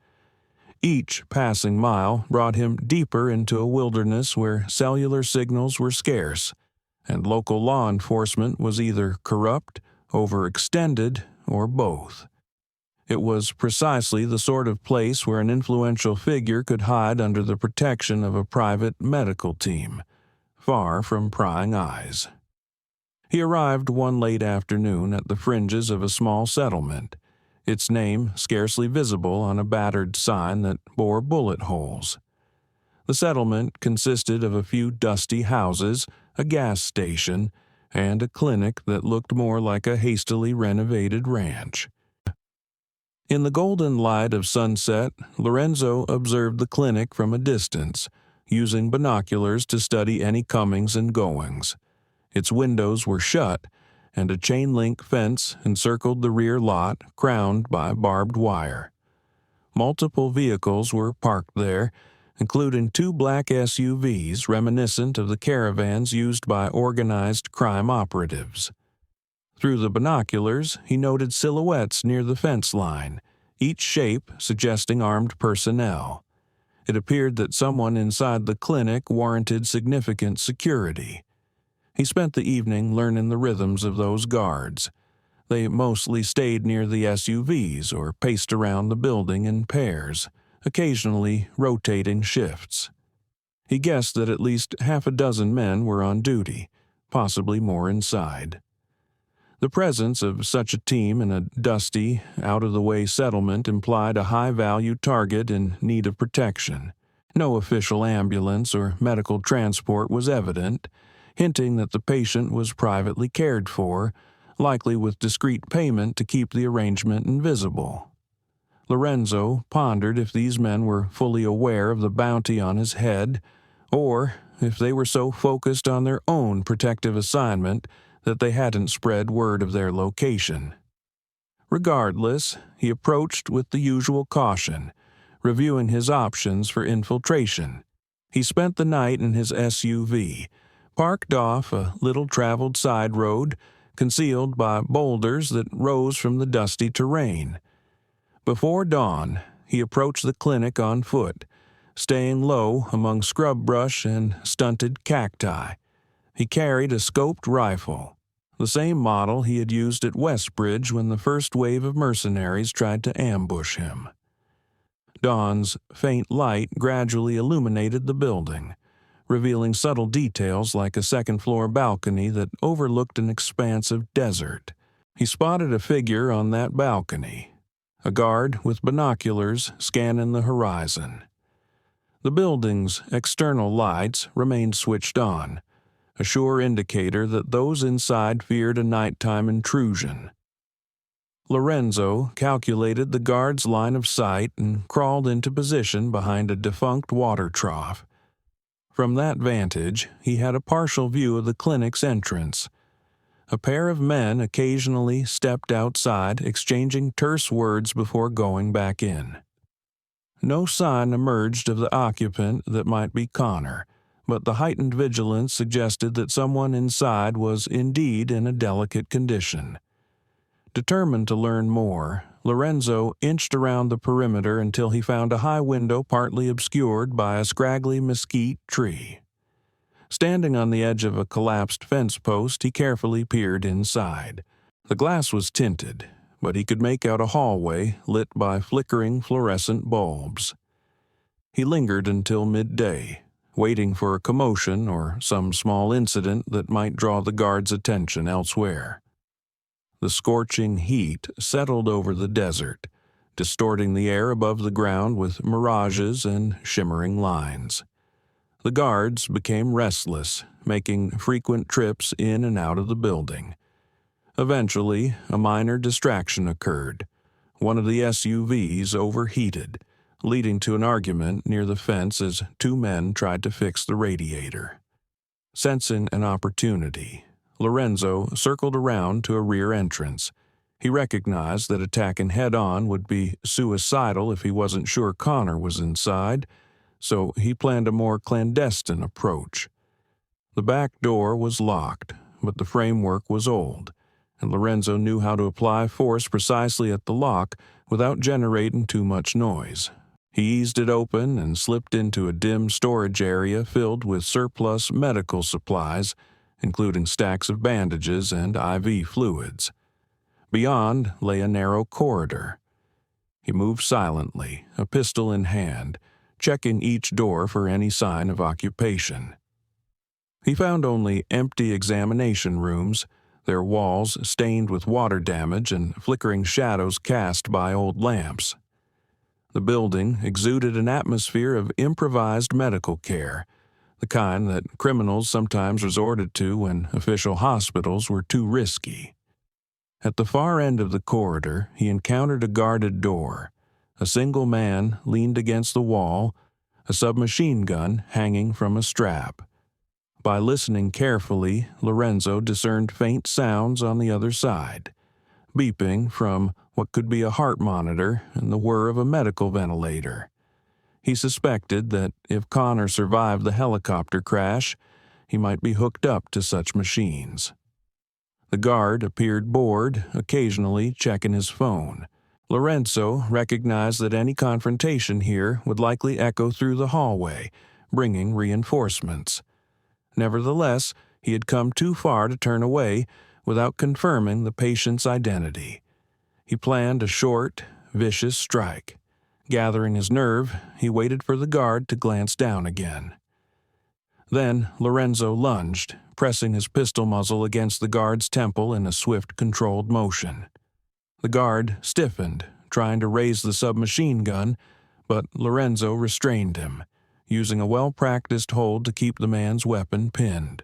Each passing mile brought him deeper into a wilderness where cellular signals were scarce, and local law enforcement was either corrupt, overextended, or both. It was precisely the sort of place where an influential figure could hide under the protection of a private medical team, far from prying eyes. He arrived one late afternoon at the fringes of a small settlement, its name scarcely visible on a battered sign that bore bullet holes. The settlement consisted of a few dusty houses, a gas station, and a clinic that looked more like a hastily renovated ranch. In the golden light of sunset, Lorenzo observed the clinic from a distance, using binoculars to study any comings and goings. Its windows were shut, and a chain-link fence encircled the rear lot, crowned by barbed wire. Multiple vehicles were parked there, including two black SUVs reminiscent of the caravans used by organized crime operatives. Through the binoculars, he noted silhouettes near the fence line, each shape suggesting armed personnel. It appeared that someone inside the clinic warranted significant security. He spent the evening learning the rhythms of those guards. They mostly stayed near the SUVs or paced around the building in pairs, occasionally rotating shifts. He guessed that at least half a dozen men were on duty, possibly more inside. The presence of such a team in a dusty, out-of-the-way settlement implied a high-value target in need of protection. No official ambulance or medical transport was evident, hinting that the patient was privately cared for, likely with discreet payment to keep the arrangement invisible. Lorenzo pondered if these men were fully aware of the bounty on his head, or if they were so focused on their own protective assignment that they hadn't spread word of their location. Regardless, he approached with the usual caution, reviewing his options for infiltration. He spent the night in his SUV, parked off a little-traveled side road, concealed by boulders that rose from the dusty terrain. Before dawn, he approached the clinic on foot, staying low among scrub brush and stunted cacti. He carried a scoped rifle, the same model he had used at Westbridge when the first wave of mercenaries tried to ambush him. Dawn's faint light gradually illuminated the building, revealing subtle details like a second-floor balcony that overlooked an expanse of desert. He spotted a figure on that balcony, a guard with binoculars scanning the horizon. The building's external lights remained switched on, a sure indicator that those inside feared a nighttime intrusion. Lorenzo calculated the guard's line of sight and crawled into position behind a defunct water trough. From that vantage, he had a partial view of the clinic's entrance. A pair of men occasionally stepped outside, exchanging terse words before going back in. No sign emerged of the occupant that might be Connor, but the heightened vigilance suggested that someone inside was indeed in a delicate condition. Determined to learn more, Lorenzo inched around the perimeter until he found a high window partly obscured by a scraggly mesquite tree. Standing on the edge of a collapsed fence post, he carefully peered inside. The glass was tinted, but he could make out a hallway lit by flickering fluorescent bulbs. He lingered until midday, waiting for a commotion or some small incident that might draw the guard's attention elsewhere. The scorching heat settled over the desert, distorting the air above the ground with mirages and shimmering lines. The guards became restless, making frequent trips in and out of the building. Eventually, a minor distraction occurred. One of the SUVs overheated, leading to an argument near the fence as two men tried to fix the radiator. Sensing an opportunity, Lorenzo circled around to a rear entrance. He recognized that attacking head-on would be suicidal if he wasn't sure Connor was inside, so he planned a more clandestine approach. The back door was locked, but the framework was old, and Lorenzo knew how to apply force precisely at the lock without generating too much noise. He eased it open and slipped into a dim storage area filled with surplus medical supplies, including stacks of bandages and IV fluids. Beyond lay a narrow corridor. He moved silently, a pistol in hand, checking each door for any sign of occupation. He found only empty examination rooms, their walls stained with water damage and flickering shadows cast by old lamps. The building exuded an atmosphere of improvised medical care, the kind that criminals sometimes resorted to when official hospitals were too risky. At the far end of the corridor, he encountered a guarded door. A single man leaned against the wall, a submachine gun hanging from a strap. By listening carefully, Lorenzo discerned faint sounds on the other side, beeping from what could be a heart monitor and the whir of a medical ventilator. He suspected that if Connor survived the helicopter crash, he might be hooked up to such machines. The guard appeared bored, occasionally checking his phone. Lorenzo recognized that any confrontation here would likely echo through the hallway, bringing reinforcements. Nevertheless, he had come too far to turn away without confirming the patient's identity. He planned a short, vicious strike. Gathering his nerve, he waited for the guard to glance down again. Then Lorenzo lunged, pressing his pistol muzzle against the guard's temple in a swift, controlled motion. The guard stiffened, trying to raise the submachine gun, but Lorenzo restrained him, using a well-practiced hold to keep the man's weapon pinned.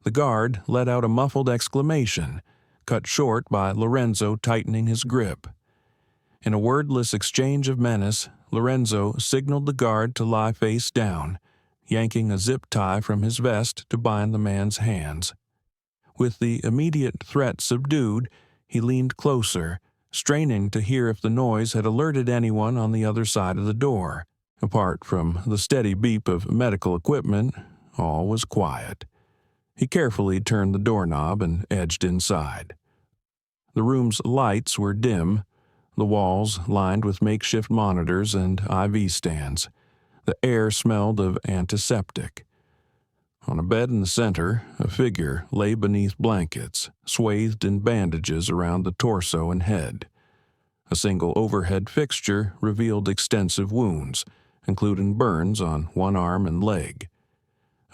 The guard let out a muffled exclamation, cut short by Lorenzo tightening his grip. In a wordless exchange of menace, Lorenzo signaled the guard to lie face down, yanking a zip tie from his vest to bind the man's hands. With the immediate threat subdued, he leaned closer, straining to hear if the noise had alerted anyone on the other side of the door. Apart from the steady beep of medical equipment, all was quiet. He carefully turned the doorknob and edged inside. The room's lights were dim, the walls lined with makeshift monitors and IV stands. The air smelled of antiseptic. On a bed in the center, a figure lay beneath blankets, swathed in bandages around the torso and head. A single overhead fixture revealed extensive wounds, including burns on one arm and leg.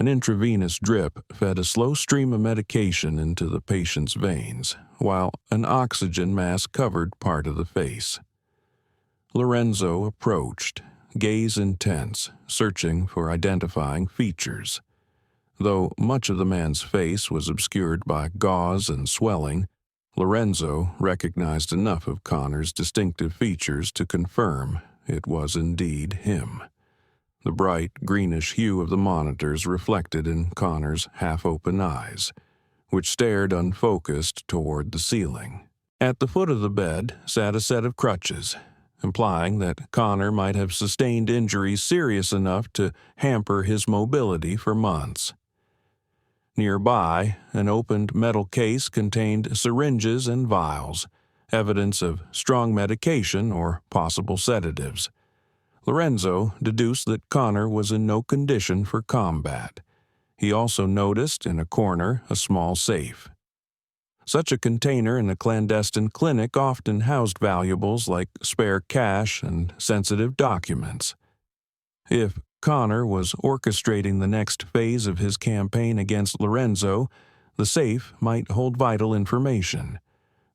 An intravenous drip fed a slow stream of medication into the patient's veins, while an oxygen mask covered part of the face. Lorenzo approached, gaze intense, searching for identifying features. Though much of the man's face was obscured by gauze and swelling, Lorenzo recognized enough of Connor's distinctive features to confirm it was indeed him. The bright, greenish hue of the monitors reflected in Connor's half-open eyes, which stared unfocused toward the ceiling. At the foot of the bed sat a set of crutches, implying that Connor might have sustained injuries serious enough to hamper his mobility for months. Nearby, an opened metal case contained syringes and vials, evidence of strong medication or possible sedatives. Lorenzo deduced that Connor was in no condition for combat. He also noticed in a corner a small safe. Such a container in a clandestine clinic often housed valuables like spare cash and sensitive documents. If Connor was orchestrating the next phase of his campaign against Lorenzo, the safe might hold vital information.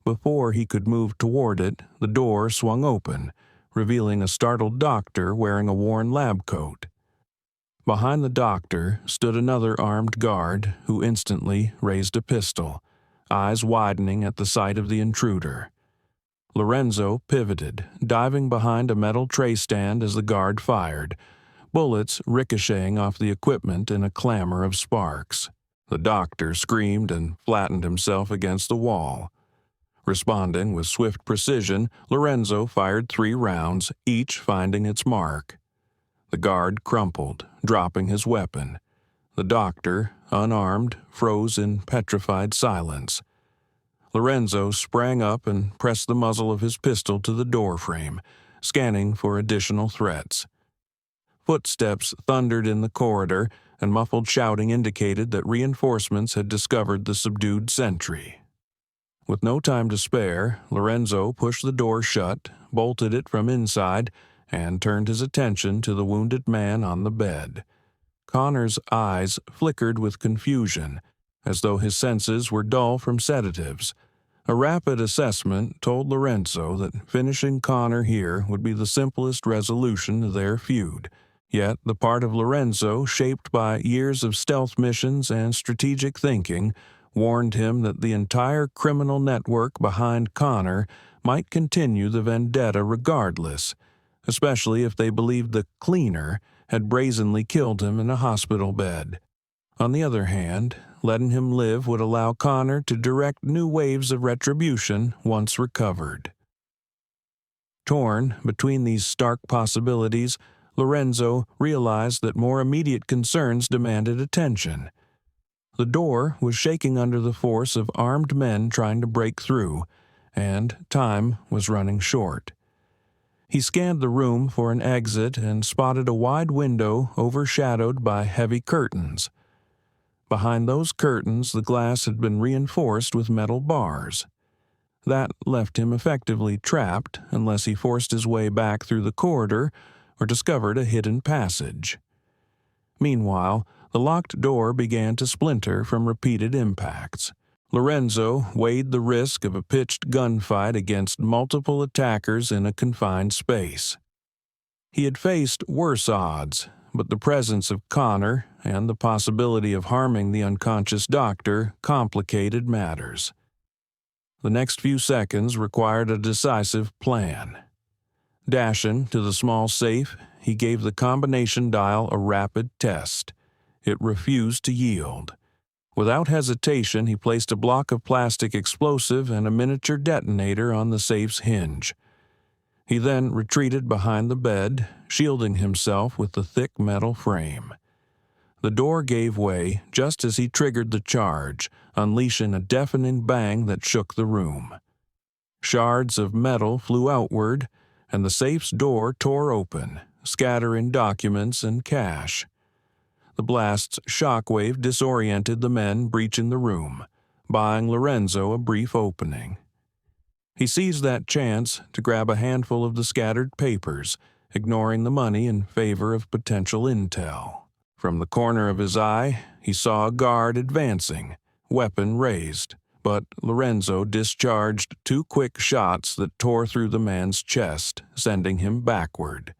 Before he could move toward it, the door swung open, revealing a startled doctor wearing a worn lab coat. Behind the doctor stood another armed guard who instantly raised a pistol, eyes widening at the sight of the intruder. Lorenzo pivoted, diving behind a metal tray stand as the guard fired, bullets ricocheting off the equipment in a clamor of sparks. The doctor screamed and flattened himself against the wall. Responding with swift precision, Lorenzo fired 3 rounds, each finding its mark. The guard crumpled, dropping his weapon. The doctor, unarmed, froze in petrified silence. Lorenzo sprang up and pressed the muzzle of his pistol to the doorframe, scanning for additional threats. Footsteps thundered in the corridor, and muffled shouting indicated that reinforcements had discovered the subdued sentry. With no time to spare, Lorenzo pushed the door shut, bolted it from inside, and turned his attention to the wounded man on the bed. Connor's eyes flickered with confusion, as though his senses were dull from sedatives. A rapid assessment told Lorenzo that finishing Connor here would be the simplest resolution to their feud. Yet the part of Lorenzo, shaped by years of stealth missions and strategic thinking, warned him that the entire criminal network behind Connor might continue the vendetta regardless, especially if they believed the cleaner had brazenly killed him in a hospital bed. On the other hand, letting him live would allow Connor to direct new waves of retribution once recovered. Torn between these stark possibilities, Lorenzo realized that more immediate concerns demanded attention. The door was shaking under the force of armed men trying to break through, and time was running short. He scanned the room for an exit and spotted a wide window overshadowed by heavy curtains. Behind those curtains, the glass had been reinforced with metal bars. That left him effectively trapped unless he forced his way back through the corridor or discovered a hidden passage. Meanwhile, the locked door began to splinter from repeated impacts. Lorenzo weighed the risk of a pitched gunfight against multiple attackers in a confined space. He had faced worse odds, but the presence of Connor and the possibility of harming the unconscious doctor complicated matters. The next few seconds required a decisive plan. Dashing to the small safe, he gave the combination dial a rapid test. It refused to yield. Without hesitation, he placed a block of plastic explosive and a miniature detonator on the safe's hinge. He then retreated behind the bed, shielding himself with the thick metal frame. The door gave way just as he triggered the charge, unleashing a deafening bang that shook the room. Shards of metal flew outward, and the safe's door tore open, scattering documents and cash. The blast's shockwave disoriented the men breaching the room, buying Lorenzo a brief opening. He seized that chance to grab a handful of the scattered papers, ignoring the money in favor of potential intel. From the corner of his eye, he saw a guard advancing, weapon raised, but Lorenzo discharged 2 quick shots that tore through the man's chest, sending him backward.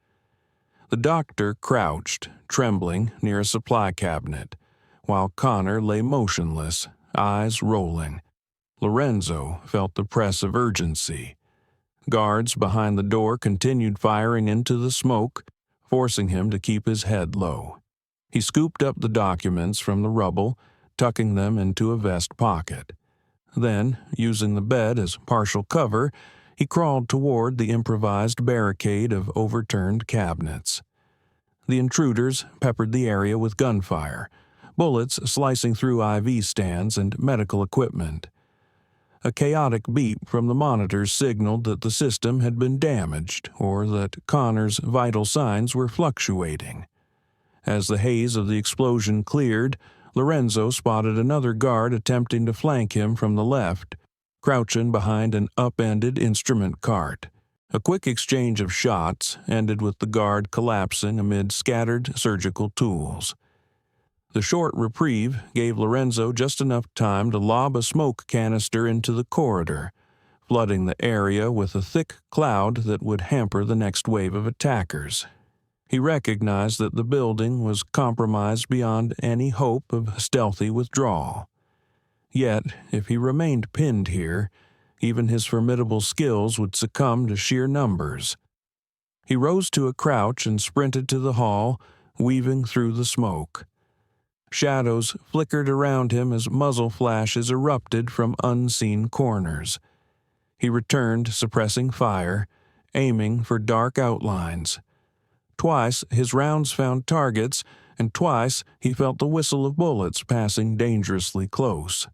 The doctor crouched, trembling, near a supply cabinet, while Connor lay motionless, eyes rolling. Lorenzo felt the press of urgency. Guards behind the door continued firing into the smoke, forcing him to keep his head low. He scooped up the documents from the rubble, tucking them into a vest pocket. Then, using the bed as partial cover, he crawled toward the improvised barricade of overturned cabinets. The intruders peppered the area with gunfire, bullets slicing through IV stands and medical equipment. A chaotic beep from the monitors signaled that the system had been damaged or that Connor's vital signs were fluctuating. As the haze of the explosion cleared, Lorenzo spotted another guard attempting to flank him from the left, crouching behind an upended instrument cart. A quick exchange of shots ended with the guard collapsing amid scattered surgical tools. The short reprieve gave Lorenzo just enough time to lob a smoke canister into the corridor, flooding the area with a thick cloud that would hamper the next wave of attackers. He recognized that the building was compromised beyond any hope of stealthy withdrawal. Yet, if he remained pinned here, even his formidable skills would succumb to sheer numbers. He rose to a crouch and sprinted to the hall, weaving through the smoke. Shadows flickered around him as muzzle flashes erupted from unseen corners. He returned, suppressing fire, aiming for dark outlines. Twice his rounds found targets, and twice he felt the whistle of bullets passing dangerously close.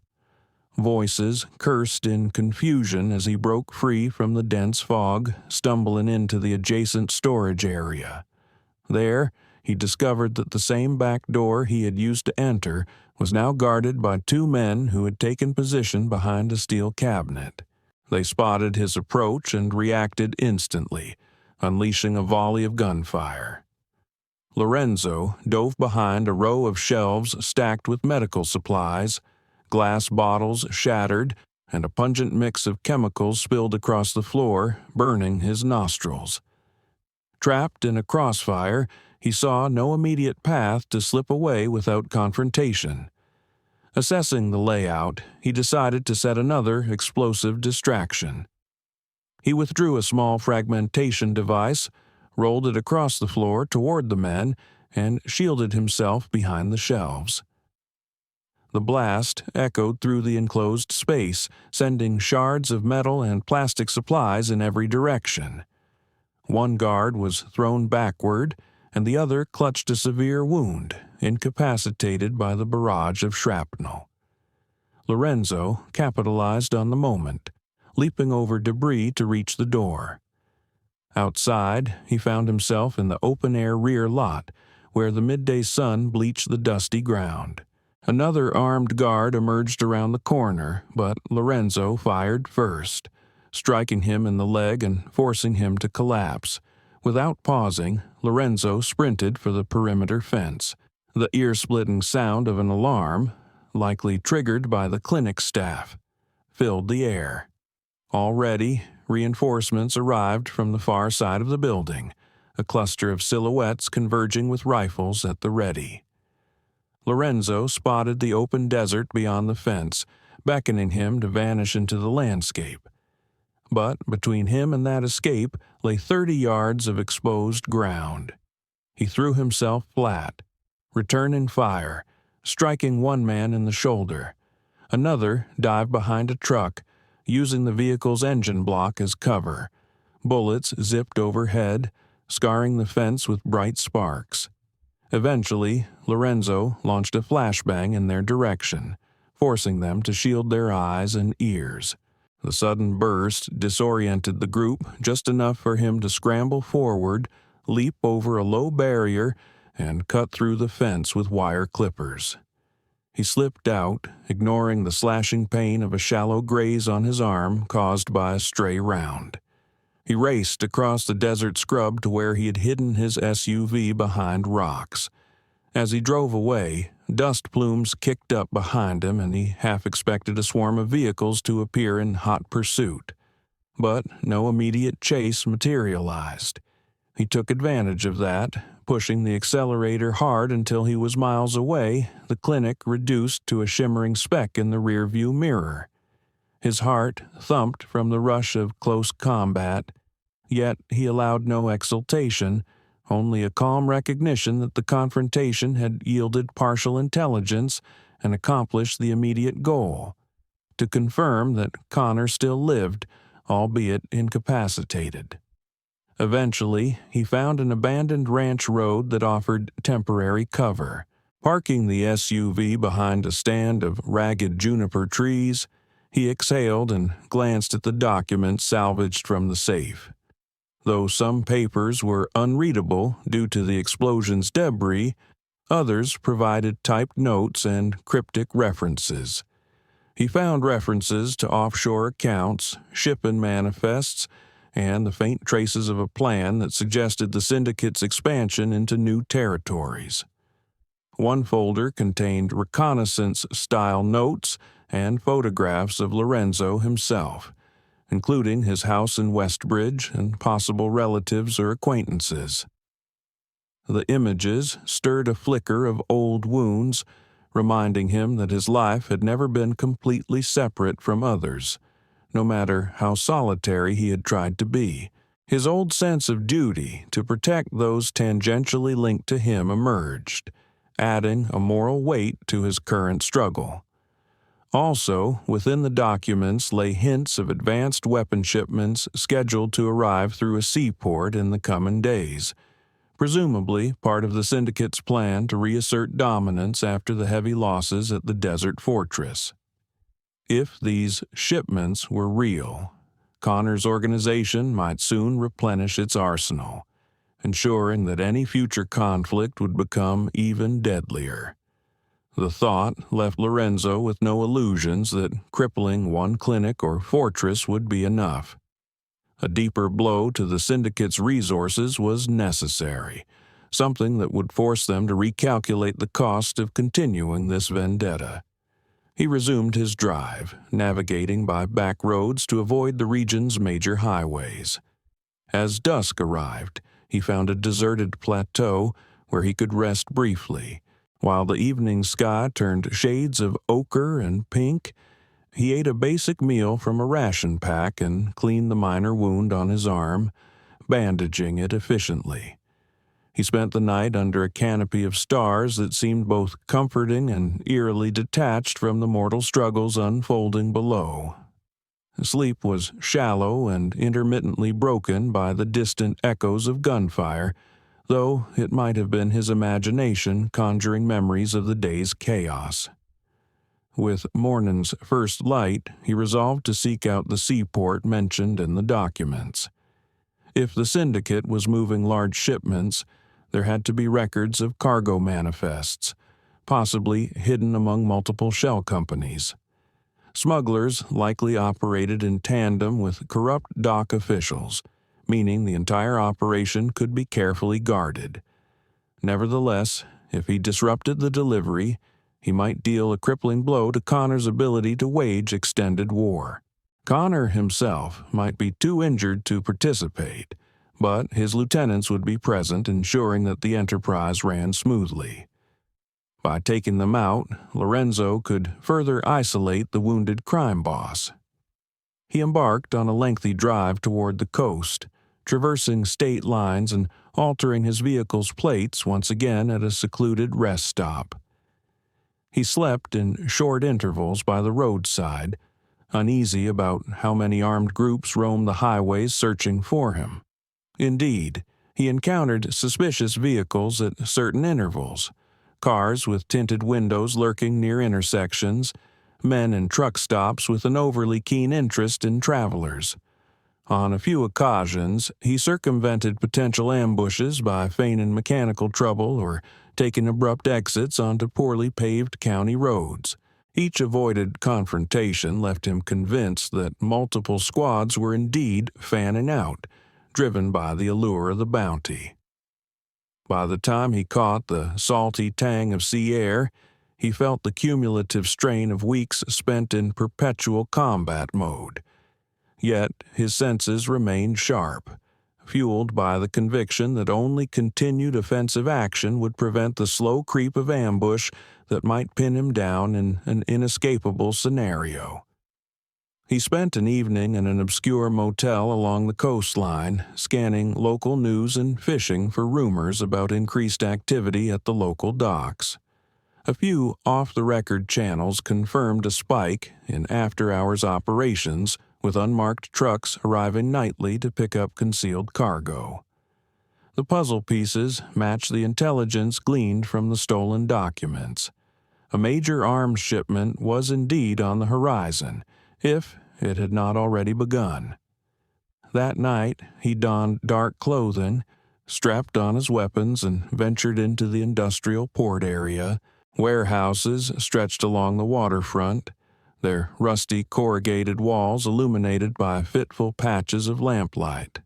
Voices cursed in confusion as he broke free from the dense fog, stumbling into the adjacent storage area. There, he discovered that the same back door he had used to enter was now guarded by 2 men who had taken position behind a steel cabinet. They spotted his approach and reacted instantly, unleashing a volley of gunfire. Lorenzo dove behind a row of shelves stacked with medical supplies. Glass bottles shattered, and a pungent mix of chemicals spilled across the floor, burning his nostrils. Trapped in a crossfire, he saw no immediate path to slip away without confrontation. Assessing the layout, he decided to set another explosive distraction. He withdrew a small fragmentation device, rolled it across the floor toward the men, and shielded himself behind the shelves. The blast echoed through the enclosed space, sending shards of metal and plastic supplies in every direction. One guard was thrown backward, and the other clutched a severe wound, incapacitated by the barrage of shrapnel. Lorenzo capitalized on the moment, leaping over debris to reach the door. Outside, he found himself in the open-air rear lot, where the midday sun bleached the dusty ground. Another armed guard emerged around the corner, but Lorenzo fired first, striking him in the leg and forcing him to collapse. Without pausing, Lorenzo sprinted for the perimeter fence. The ear-splitting sound of an alarm, likely triggered by the clinic staff, filled the air. Already, reinforcements arrived from the far side of the building, a cluster of silhouettes converging with rifles at the ready. Lorenzo spotted the open desert beyond the fence, beckoning him to vanish into the landscape. But between him and that escape lay 30 yards of exposed ground. He threw himself flat, returning fire, striking one man in the shoulder. Another dived behind a truck, using the vehicle's engine block as cover. Bullets zipped overhead, scarring the fence with bright sparks. Eventually, Lorenzo launched a flashbang in their direction, forcing them to shield their eyes and ears. The sudden burst disoriented the group just enough for him to scramble forward, leap over a low barrier, and cut through the fence with wire clippers. He slipped out, ignoring the slashing pain of a shallow graze on his arm caused by a stray round. He raced across the desert scrub to where he had hidden his SUV behind rocks. As he drove away, dust plumes kicked up behind him and he half expected a swarm of vehicles to appear in hot pursuit. But no immediate chase materialized. He took advantage of that, pushing the accelerator hard until he was miles away, the clinic reduced to a shimmering speck in the rearview mirror. His heart thumped from the rush of close combat, yet he allowed no exultation, only a calm recognition that the confrontation had yielded partial intelligence and accomplished the immediate goal, to confirm that Connor still lived, albeit incapacitated. Eventually, he found an abandoned ranch road that offered temporary cover. Parking the SUV behind a stand of ragged juniper trees, he exhaled and glanced at the documents salvaged from the safe. Though some papers were unreadable due to the explosion's debris, others provided typed notes and cryptic references. He found references to offshore accounts, shipping manifests, and the faint traces of a plan that suggested the syndicate's expansion into new territories. One folder contained reconnaissance-style notes and photographs of Lorenzo himself, including his house in Westbridge and possible relatives or acquaintances. The images stirred a flicker of old wounds, reminding him that his life had never been completely separate from others, no matter how solitary he had tried to be. His old sense of duty to protect those tangentially linked to him emerged, adding a moral weight to his current struggle. Also, within the documents lay hints of advanced weapon shipments scheduled to arrive through a seaport in the coming days, presumably part of the syndicate's plan to reassert dominance after the heavy losses at the desert fortress. If these shipments were real, Connor's organization might soon replenish its arsenal, ensuring that any future conflict would become even deadlier. The thought left Lorenzo with no illusions that crippling one clinic or fortress would be enough. A deeper blow to the syndicate's resources was necessary, something that would force them to recalculate the cost of continuing this vendetta. He resumed his drive, navigating by back roads to avoid the region's major highways. As dusk arrived, he found a deserted plateau where he could rest briefly. While the evening sky turned shades of ochre and pink, he ate a basic meal from a ration pack and cleaned the minor wound on his arm, bandaging it efficiently. He spent the night under a canopy of stars that seemed both comforting and eerily detached from the mortal struggles unfolding below. Sleep was shallow and intermittently broken by the distant echoes of gunfire, though it might have been his imagination conjuring memories of the day's chaos. With morning's first light, he resolved to seek out the seaport mentioned in the documents. If the syndicate was moving large shipments, there had to be records of cargo manifests, possibly hidden among multiple shell companies. Smugglers likely operated in tandem with corrupt dock officials, meaning the entire operation could be carefully guarded. Nevertheless, if he disrupted the delivery, he might deal a crippling blow to Connor's ability to wage extended war. Connor himself might be too injured to participate, but his lieutenants would be present, ensuring that the enterprise ran smoothly. By taking them out, Lorenzo could further isolate the wounded crime boss. He embarked on a lengthy drive toward the coast, traversing state lines and altering his vehicle's plates once again at a secluded rest stop. He slept in short intervals by the roadside, uneasy about how many armed groups roamed the highways searching for him. Indeed, he encountered suspicious vehicles at certain intervals, cars with tinted windows lurking near intersections, men in truck stops with an overly keen interest in travelers. On a few occasions, he circumvented potential ambushes by feigning mechanical trouble or taking abrupt exits onto poorly paved county roads. Each avoided confrontation left him convinced that multiple squads were indeed fanning out, driven by the allure of the bounty. by the time he caught the salty tang of sea air, he felt the cumulative strain of weeks spent in perpetual combat mode. Yet his senses remained sharp, fueled by the conviction that only continued offensive action would prevent the slow creep of ambush that might pin him down in an inescapable scenario. He spent an evening in an obscure motel along the coastline, scanning local news and fishing for rumors about increased activity at the local docks. A few off-the-record channels confirmed a spike in after-hours operations, with unmarked trucks arriving nightly to pick up concealed cargo. The puzzle pieces matched the intelligence gleaned from the stolen documents. A major arms shipment was indeed on the horizon, if it had not already begun. That night, he donned dark clothing, strapped on his weapons, and ventured into the industrial port area. Warehouses stretched along the waterfront, their rusty corrugated walls illuminated by fitful patches of lamplight.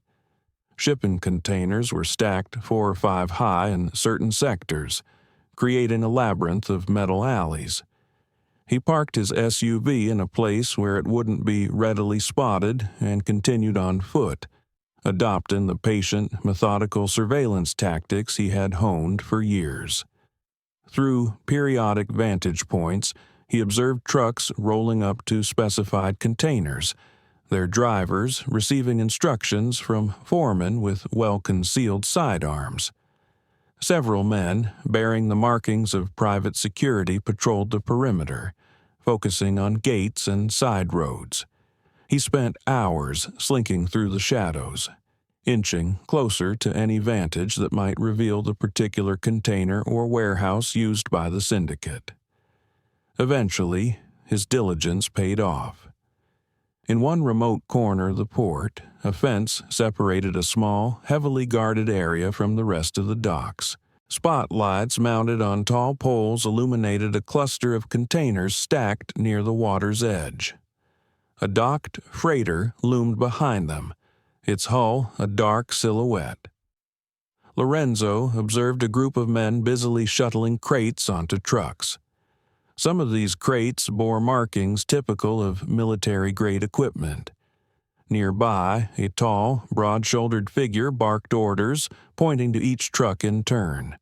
Shipping containers were stacked 4 or 5 high in certain sectors, creating a labyrinth of metal alleys. He parked his SUV in a place where it wouldn't be readily spotted and continued on foot, adopting the patient, methodical surveillance tactics he had honed for years. Through periodic vantage points, he observed trucks rolling up to specified containers, their drivers receiving instructions from foremen with well-concealed sidearms. Several men, bearing the markings of private security, patrolled the perimeter, focusing on gates and side roads. He spent hours slinking through the shadows, inching closer to any vantage that might reveal the particular container or warehouse used by the syndicate. Eventually, his diligence paid off. In one remote corner of the port, a fence separated a small, heavily guarded area from the rest of the docks. Spotlights mounted on tall poles illuminated a cluster of containers stacked near the water's edge. A docked freighter loomed behind them, its hull a dark silhouette. Lorenzo observed a group of men busily shuttling crates onto trucks. Some of these crates bore markings typical of military-grade equipment. Nearby, a tall, broad-shouldered figure barked orders, pointing to each truck in turn.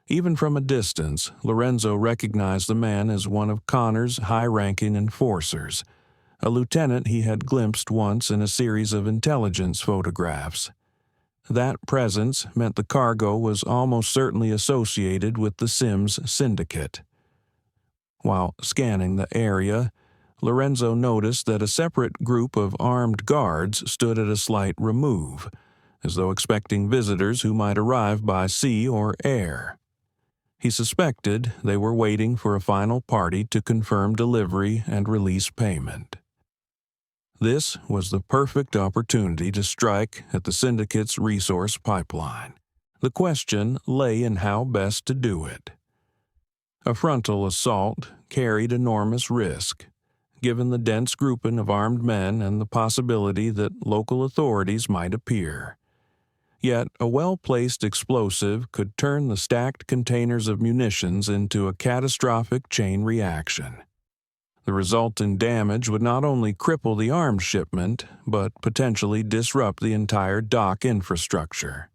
Even from a distance, Lorenzo recognized the man as one of Connor's high-ranking enforcers, a lieutenant he had glimpsed once in a series of intelligence photographs. That presence meant the cargo was almost certainly associated with the Sims syndicate. While scanning the area, Lorenzo noticed that a separate group of armed guards stood at a slight remove, as though expecting visitors who might arrive by sea or air. He suspected they were waiting for a final party to confirm delivery and release payment. This was the perfect opportunity to strike at the syndicate's resource pipeline. The question lay in how best to do it. A frontal assault carried enormous risk, given the dense grouping of armed men and the possibility that local authorities might appear. Yet a well-placed explosive could turn the stacked containers of munitions into a catastrophic chain reaction. The resultant damage would not only cripple the arms shipment, but potentially disrupt the entire dock infrastructure.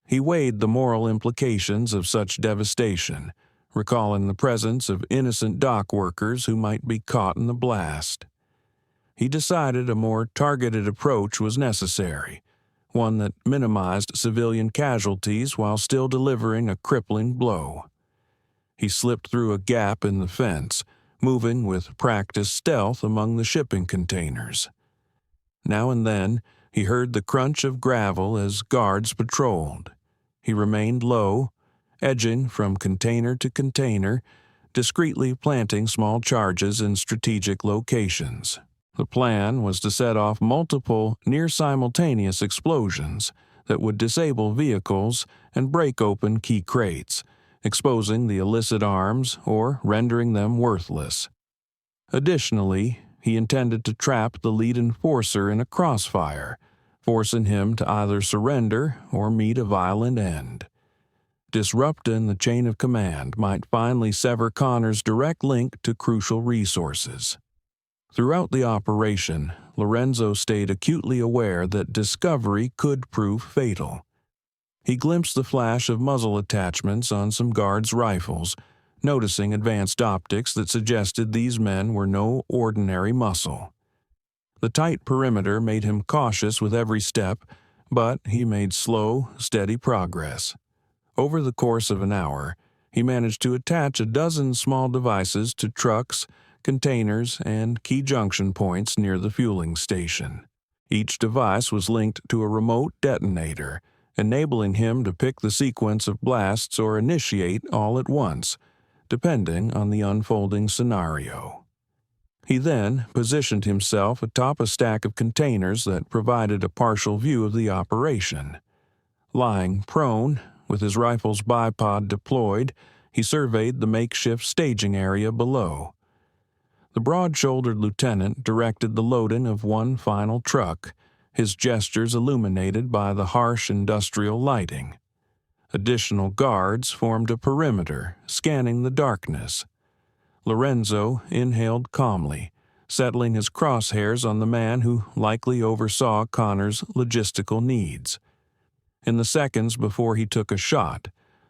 He weighed the moral implications of such devastation, recalling the presence of innocent dock workers who might be caught in the blast. He decided a more targeted approach was necessary, one that minimized civilian casualties while still delivering a crippling blow. He slipped through a gap in the fence, moving with practiced stealth among the shipping containers. Now and then, he heard the crunch of gravel as guards patrolled. He remained low, edging from container to container, discreetly planting small charges in strategic locations. The plan was to set off multiple near-simultaneous explosions that would disable vehicles and break open key crates, exposing the illicit arms or rendering them worthless. Additionally, he intended to trap the lead enforcer in a crossfire, forcing him to either surrender or meet a violent end. Disrupting the chain of command might finally sever Connor's direct link to crucial resources. Throughout the operation, Lorenzo stayed acutely aware that discovery could prove fatal. He glimpsed the flash of muzzle attachments on some guards' rifles, noticing advanced optics that suggested these men were no ordinary muscle. The tight perimeter made him cautious with every step, but he made slow, steady progress. Over the course of an hour, he managed to attach a dozen small devices to trucks, containers, and key junction points near the fueling station. Each device was linked to a remote detonator, enabling him to pick the sequence of blasts or initiate all at once, depending on the unfolding scenario. He then positioned himself atop a stack of containers that provided a partial view of the operation. Lying prone, with his rifle's bipod deployed, he surveyed the makeshift staging area below. The broad-shouldered lieutenant directed the loading of one final truck, his gestures illuminated by the harsh industrial lighting. Additional guards formed a perimeter, scanning the darkness. Lorenzo inhaled calmly, settling his crosshairs on the man who likely oversaw Connor's logistical needs. In the seconds before he took a shot,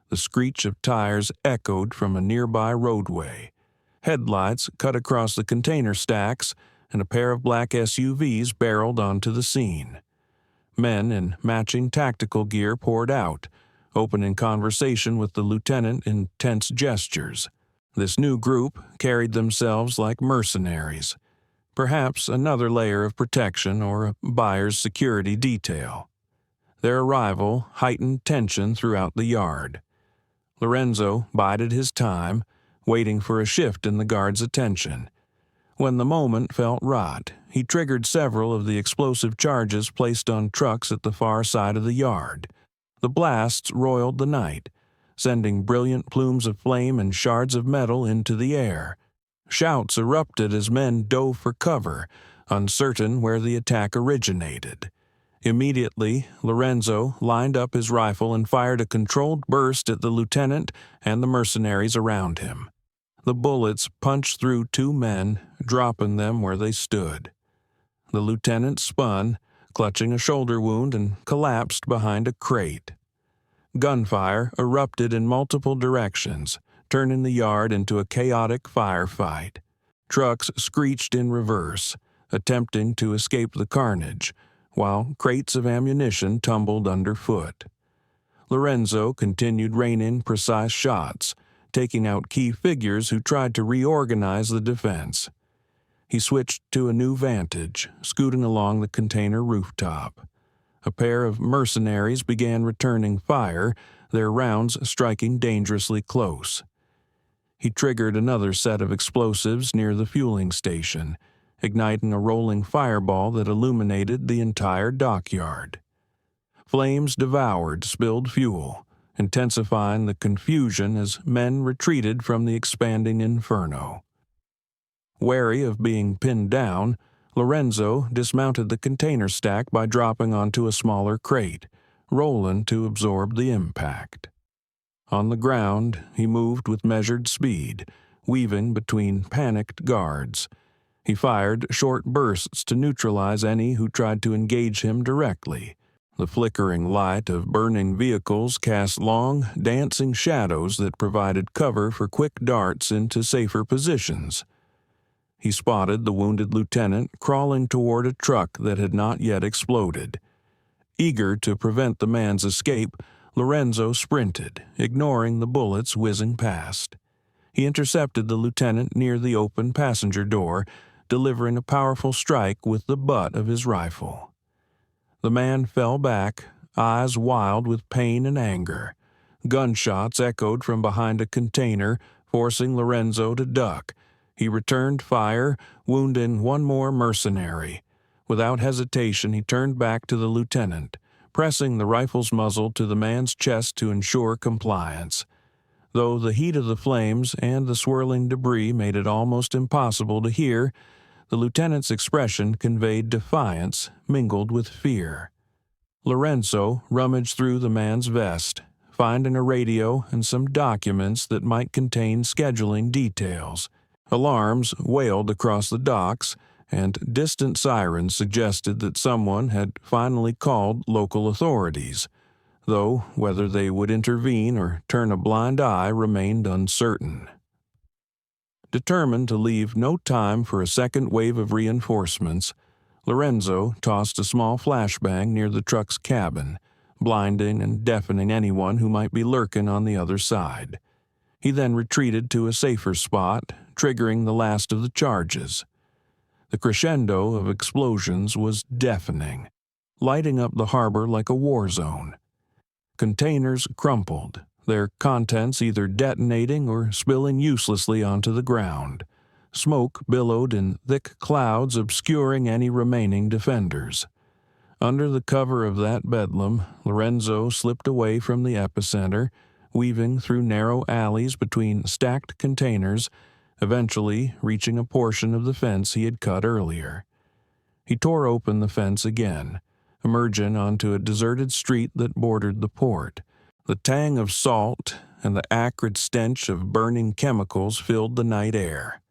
the screech of tires echoed from a nearby roadway. Headlights cut across the container stacks, and a pair of black SUVs barreled onto the scene. Men in matching tactical gear poured out, opening conversation with the lieutenant in tense gestures. This new group carried themselves like mercenaries, perhaps another layer of protection or a buyer's security detail. Their arrival heightened tension throughout the yard. Lorenzo bided his time, waiting for a shift in the guard's attention. When the moment felt right, he triggered several of the explosive charges placed on trucks at the far side of the yard. The blasts roiled the night, sending brilliant plumes of flame and shards of metal into the air. Shouts erupted as men dove for cover, uncertain where the attack originated. Immediately, Lorenzo lined up his rifle and fired a controlled burst at the lieutenant and the mercenaries around him. The bullets punched through two men, dropping them where they stood. The lieutenant spun, clutching a shoulder wound, and collapsed behind a crate. Gunfire erupted in multiple directions, turning the yard into a chaotic firefight. Trucks screeched in reverse, attempting to escape the carnage, while crates of ammunition tumbled underfoot. Lorenzo continued raining precise shots, taking out key figures who tried to reorganize the defense. He switched to a new vantage, scooting along the container rooftop. A pair of mercenaries began returning fire, their rounds striking dangerously close. He triggered another set of explosives near the fueling station, igniting a rolling fireball that illuminated the entire dockyard. Flames devoured spilled fuel, intensifying the confusion as men retreated from the expanding inferno. Wary of being pinned down, Lorenzo dismounted the container stack by dropping onto a smaller crate, rolling to absorb the impact. On the ground, he moved with measured speed, weaving between panicked guards. He fired short bursts to neutralize any who tried to engage him directly. The flickering light of burning vehicles cast long, dancing shadows that provided cover for quick darts into safer positions. He spotted the wounded lieutenant crawling toward a truck that had not yet exploded. Eager to prevent the man's escape, Lorenzo sprinted, ignoring the bullets whizzing past. He intercepted the lieutenant near the open passenger door, delivering a powerful strike with the butt of his rifle. The man fell back, eyes wild with pain and anger. Gunshots echoed from behind a container, forcing Lorenzo to duck. He returned fire, wounding one more mercenary. Without hesitation, he turned back to the lieutenant, pressing the rifle's muzzle to the man's chest to ensure compliance. Though the heat of the flames and the swirling debris made it almost impossible to hear, the lieutenant's expression conveyed defiance mingled with fear. Lorenzo rummaged through the man's vest, finding a radio and some documents that might contain scheduling details. Alarms wailed across the docks, and distant sirens suggested that someone had finally called local authorities, though whether they would intervene or turn a blind eye remained uncertain. Determined to leave no time for a second wave of reinforcements, Lorenzo tossed a small flashbang near the truck's cabin, blinding and deafening anyone who might be lurking on the other side. He then retreated to a safer spot, triggering the last of the charges. The crescendo of explosions was deafening, lighting up the harbor like a war zone. Containers crumpled, their contents either detonating or spilling uselessly onto the ground. Smoke billowed in thick clouds, obscuring any remaining defenders. Under the cover of that bedlam, Lorenzo slipped away from the epicenter, weaving through narrow alleys between stacked containers, eventually reaching a portion of the fence he had cut earlier. He tore open the fence again, emerging onto a deserted street that bordered the port. The tang of salt and the acrid stench of burning chemicals filled the night air.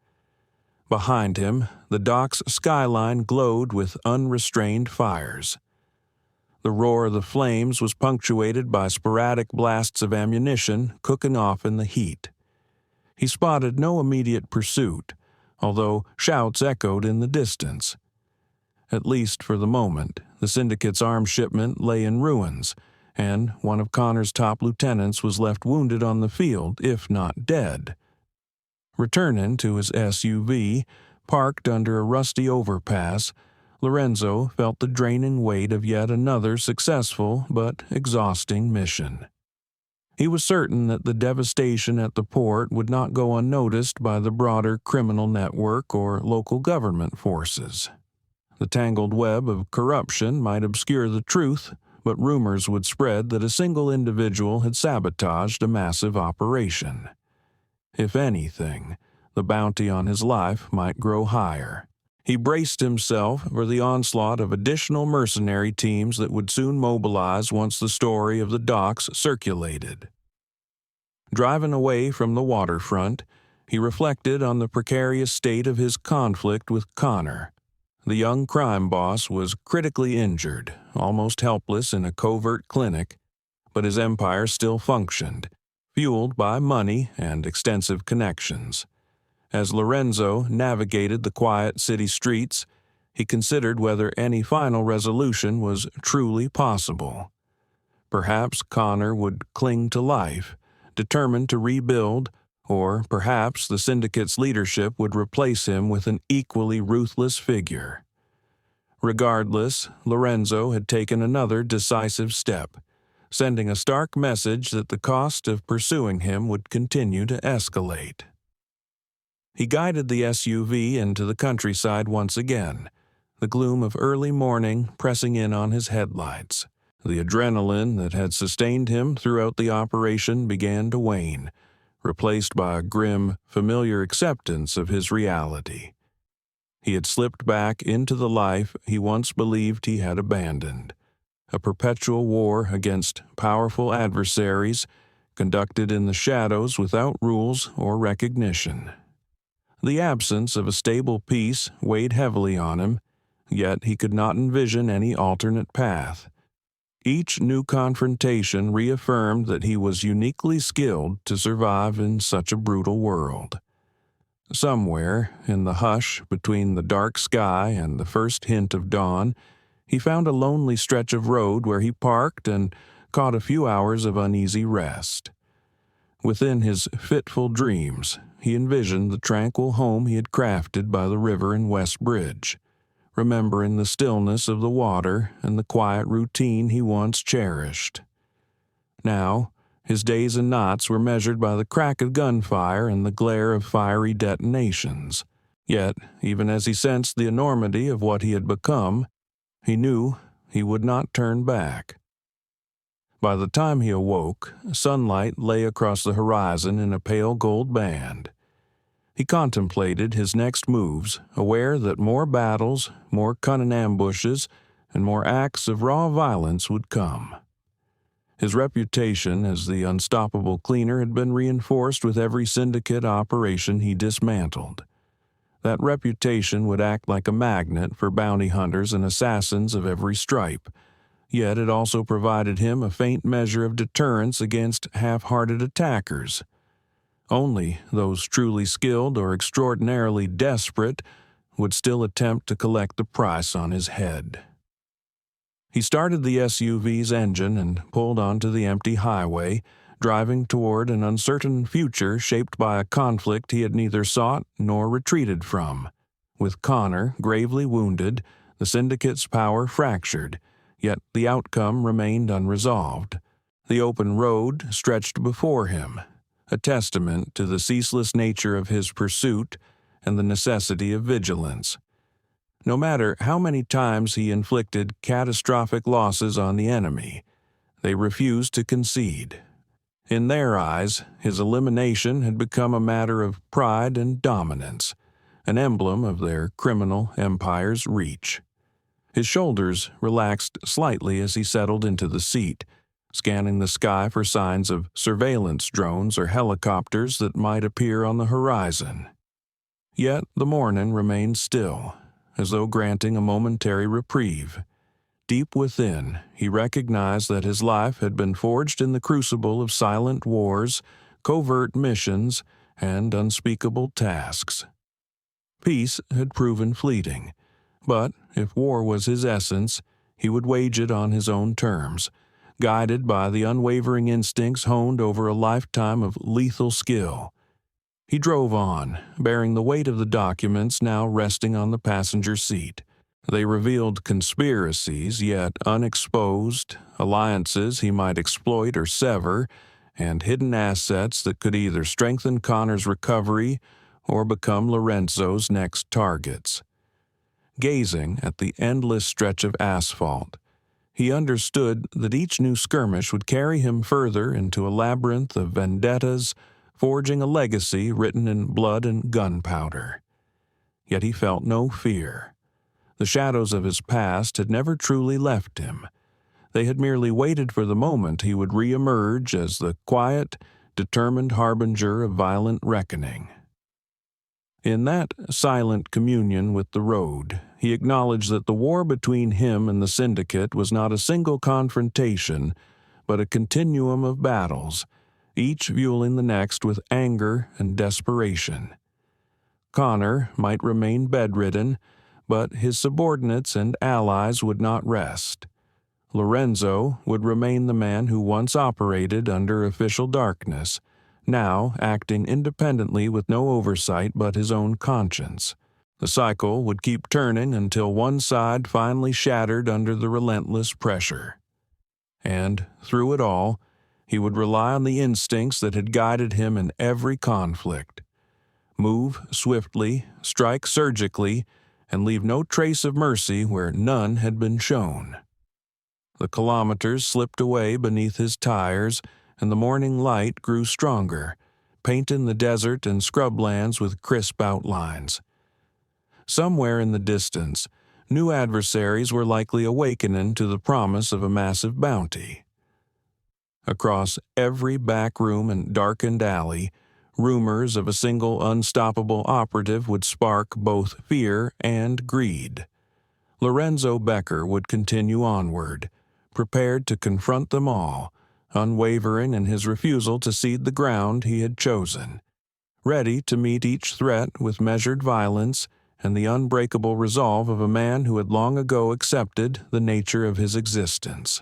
Behind him, the dock's skyline glowed with unrestrained fires. The roar of the flames was punctuated by sporadic blasts of ammunition cooking off in the heat. He spotted no immediate pursuit, although shouts echoed in the distance. At least for the moment, the syndicate's arms shipment lay in ruins, and one of Connor's top lieutenants was left wounded on the field, if not dead. Returning to his SUV, parked under a rusty overpass, Lorenzo felt the draining weight of yet another successful but exhausting mission. He was certain that the devastation at the port would not go unnoticed by the broader criminal network or local government forces. The tangled web of corruption might obscure the truth, but rumors would spread that a single individual had sabotaged a massive operation. If anything, the bounty on his life might grow higher. He braced himself for the onslaught of additional mercenary teams that would soon mobilize once the story of the docks circulated. Driving away from the waterfront, he reflected on the precarious state of his conflict with Connor. The young crime boss was critically injured, almost helpless in a covert clinic, but his empire still functioned, fueled by money and extensive connections. As Lorenzo navigated the quiet city streets, he considered whether any final resolution was truly possible. Perhaps Connor would cling to life, determined to rebuild, or perhaps the syndicate's leadership would replace him with an equally ruthless figure. Regardless, Lorenzo had taken another decisive step, sending a stark message that the cost of pursuing him would continue to escalate. He guided the SUV into the countryside once again, the gloom of early morning pressing in on his headlights. The adrenaline that had sustained him throughout the operation began to wane, replaced by a grim, familiar acceptance of his reality. He had slipped back into the life he once believed he had abandoned, a perpetual war against powerful adversaries, conducted in the shadows without rules or recognition. The absence of a stable peace weighed heavily on him, yet he could not envision any alternate path. Each new confrontation reaffirmed that he was uniquely skilled to survive in such a brutal world. Somewhere, in the hush between the dark sky and the first hint of dawn, he found a lonely stretch of road where he parked and caught a few hours of uneasy rest. Within his fitful dreams, he envisioned the tranquil home he had crafted by the river in West Bridge, remembering the stillness of the water and the quiet routine he once cherished. Now, his days and nights were measured by the crack of gunfire and the glare of fiery detonations. Yet, even as he sensed the enormity of what he had become, he knew he would not turn back. By the time he awoke, sunlight lay across the horizon in a pale gold band. He contemplated his next moves, aware that more battles, more cunning ambushes, and more acts of raw violence would come. His reputation as the unstoppable cleaner had been reinforced with every syndicate operation he dismantled. That reputation would act like a magnet for bounty hunters and assassins of every stripe, yet it also provided him a faint measure of deterrence against half-hearted attackers. Only those truly skilled or extraordinarily desperate would still attempt to collect the price on his head. He started the SUV's engine and pulled onto the empty highway, driving toward an uncertain future shaped by a conflict he had neither sought nor retreated from. With Connor gravely wounded, the syndicate's power fractured, yet the outcome remained unresolved. The open road stretched before him, a testament to the ceaseless nature of his pursuit and the necessity of vigilance. No matter how many times he inflicted catastrophic losses on the enemy, they refused to concede. In their eyes, his elimination had become a matter of pride and dominance, an emblem of their criminal empire's reach. His shoulders relaxed slightly as he settled into the seat, scanning the sky for signs of surveillance drones or helicopters that might appear on the horizon. Yet the morning remained still, as though granting a momentary reprieve. Deep within, he recognized that his life had been forged in the crucible of silent wars, covert missions, and unspeakable tasks. Peace had proven fleeting, but if war was his essence, he would wage it on his own terms, guided by the unwavering instincts honed over a lifetime of lethal skill. He drove on, bearing the weight of the documents now resting on the passenger seat. They revealed conspiracies yet unexposed, alliances he might exploit or sever, and hidden assets that could either strengthen Connor's recovery or become Lorenzo's next targets. Gazing at the endless stretch of asphalt, he understood that each new skirmish would carry him further into a labyrinth of vendettas, forging a legacy written in blood and gunpowder. Yet he felt no fear. The shadows of his past had never truly left him. They had merely waited for the moment he would re-emerge as the quiet, determined harbinger of violent reckoning. In that silent communion with the road, he acknowledged that the war between him and the syndicate was not a single confrontation, but a continuum of battles, each fueling the next with anger and desperation. Connor might remain bedridden, but his subordinates and allies would not rest. Lorenzo would remain the man who once operated under official darkness, now acting independently with no oversight but his own conscience. The cycle would keep turning until one side finally shattered under the relentless pressure. And, through it all, he would rely on the instincts that had guided him in every conflict. Move swiftly, strike surgically, and leave no trace of mercy where none had been shown. The kilometers slipped away beneath his tires, and the morning light grew stronger, painting the desert and scrublands with crisp outlines. Somewhere in the distance, new adversaries were likely awakening to the promise of a massive bounty. Across every back room and darkened alley, rumors of a single unstoppable operative would spark both fear and greed. Lorenzo Becker would continue onward, prepared to confront them all, unwavering in his refusal to cede the ground he had chosen, ready to meet each threat with measured violence and the unbreakable resolve of a man who had long ago accepted the nature of his existence.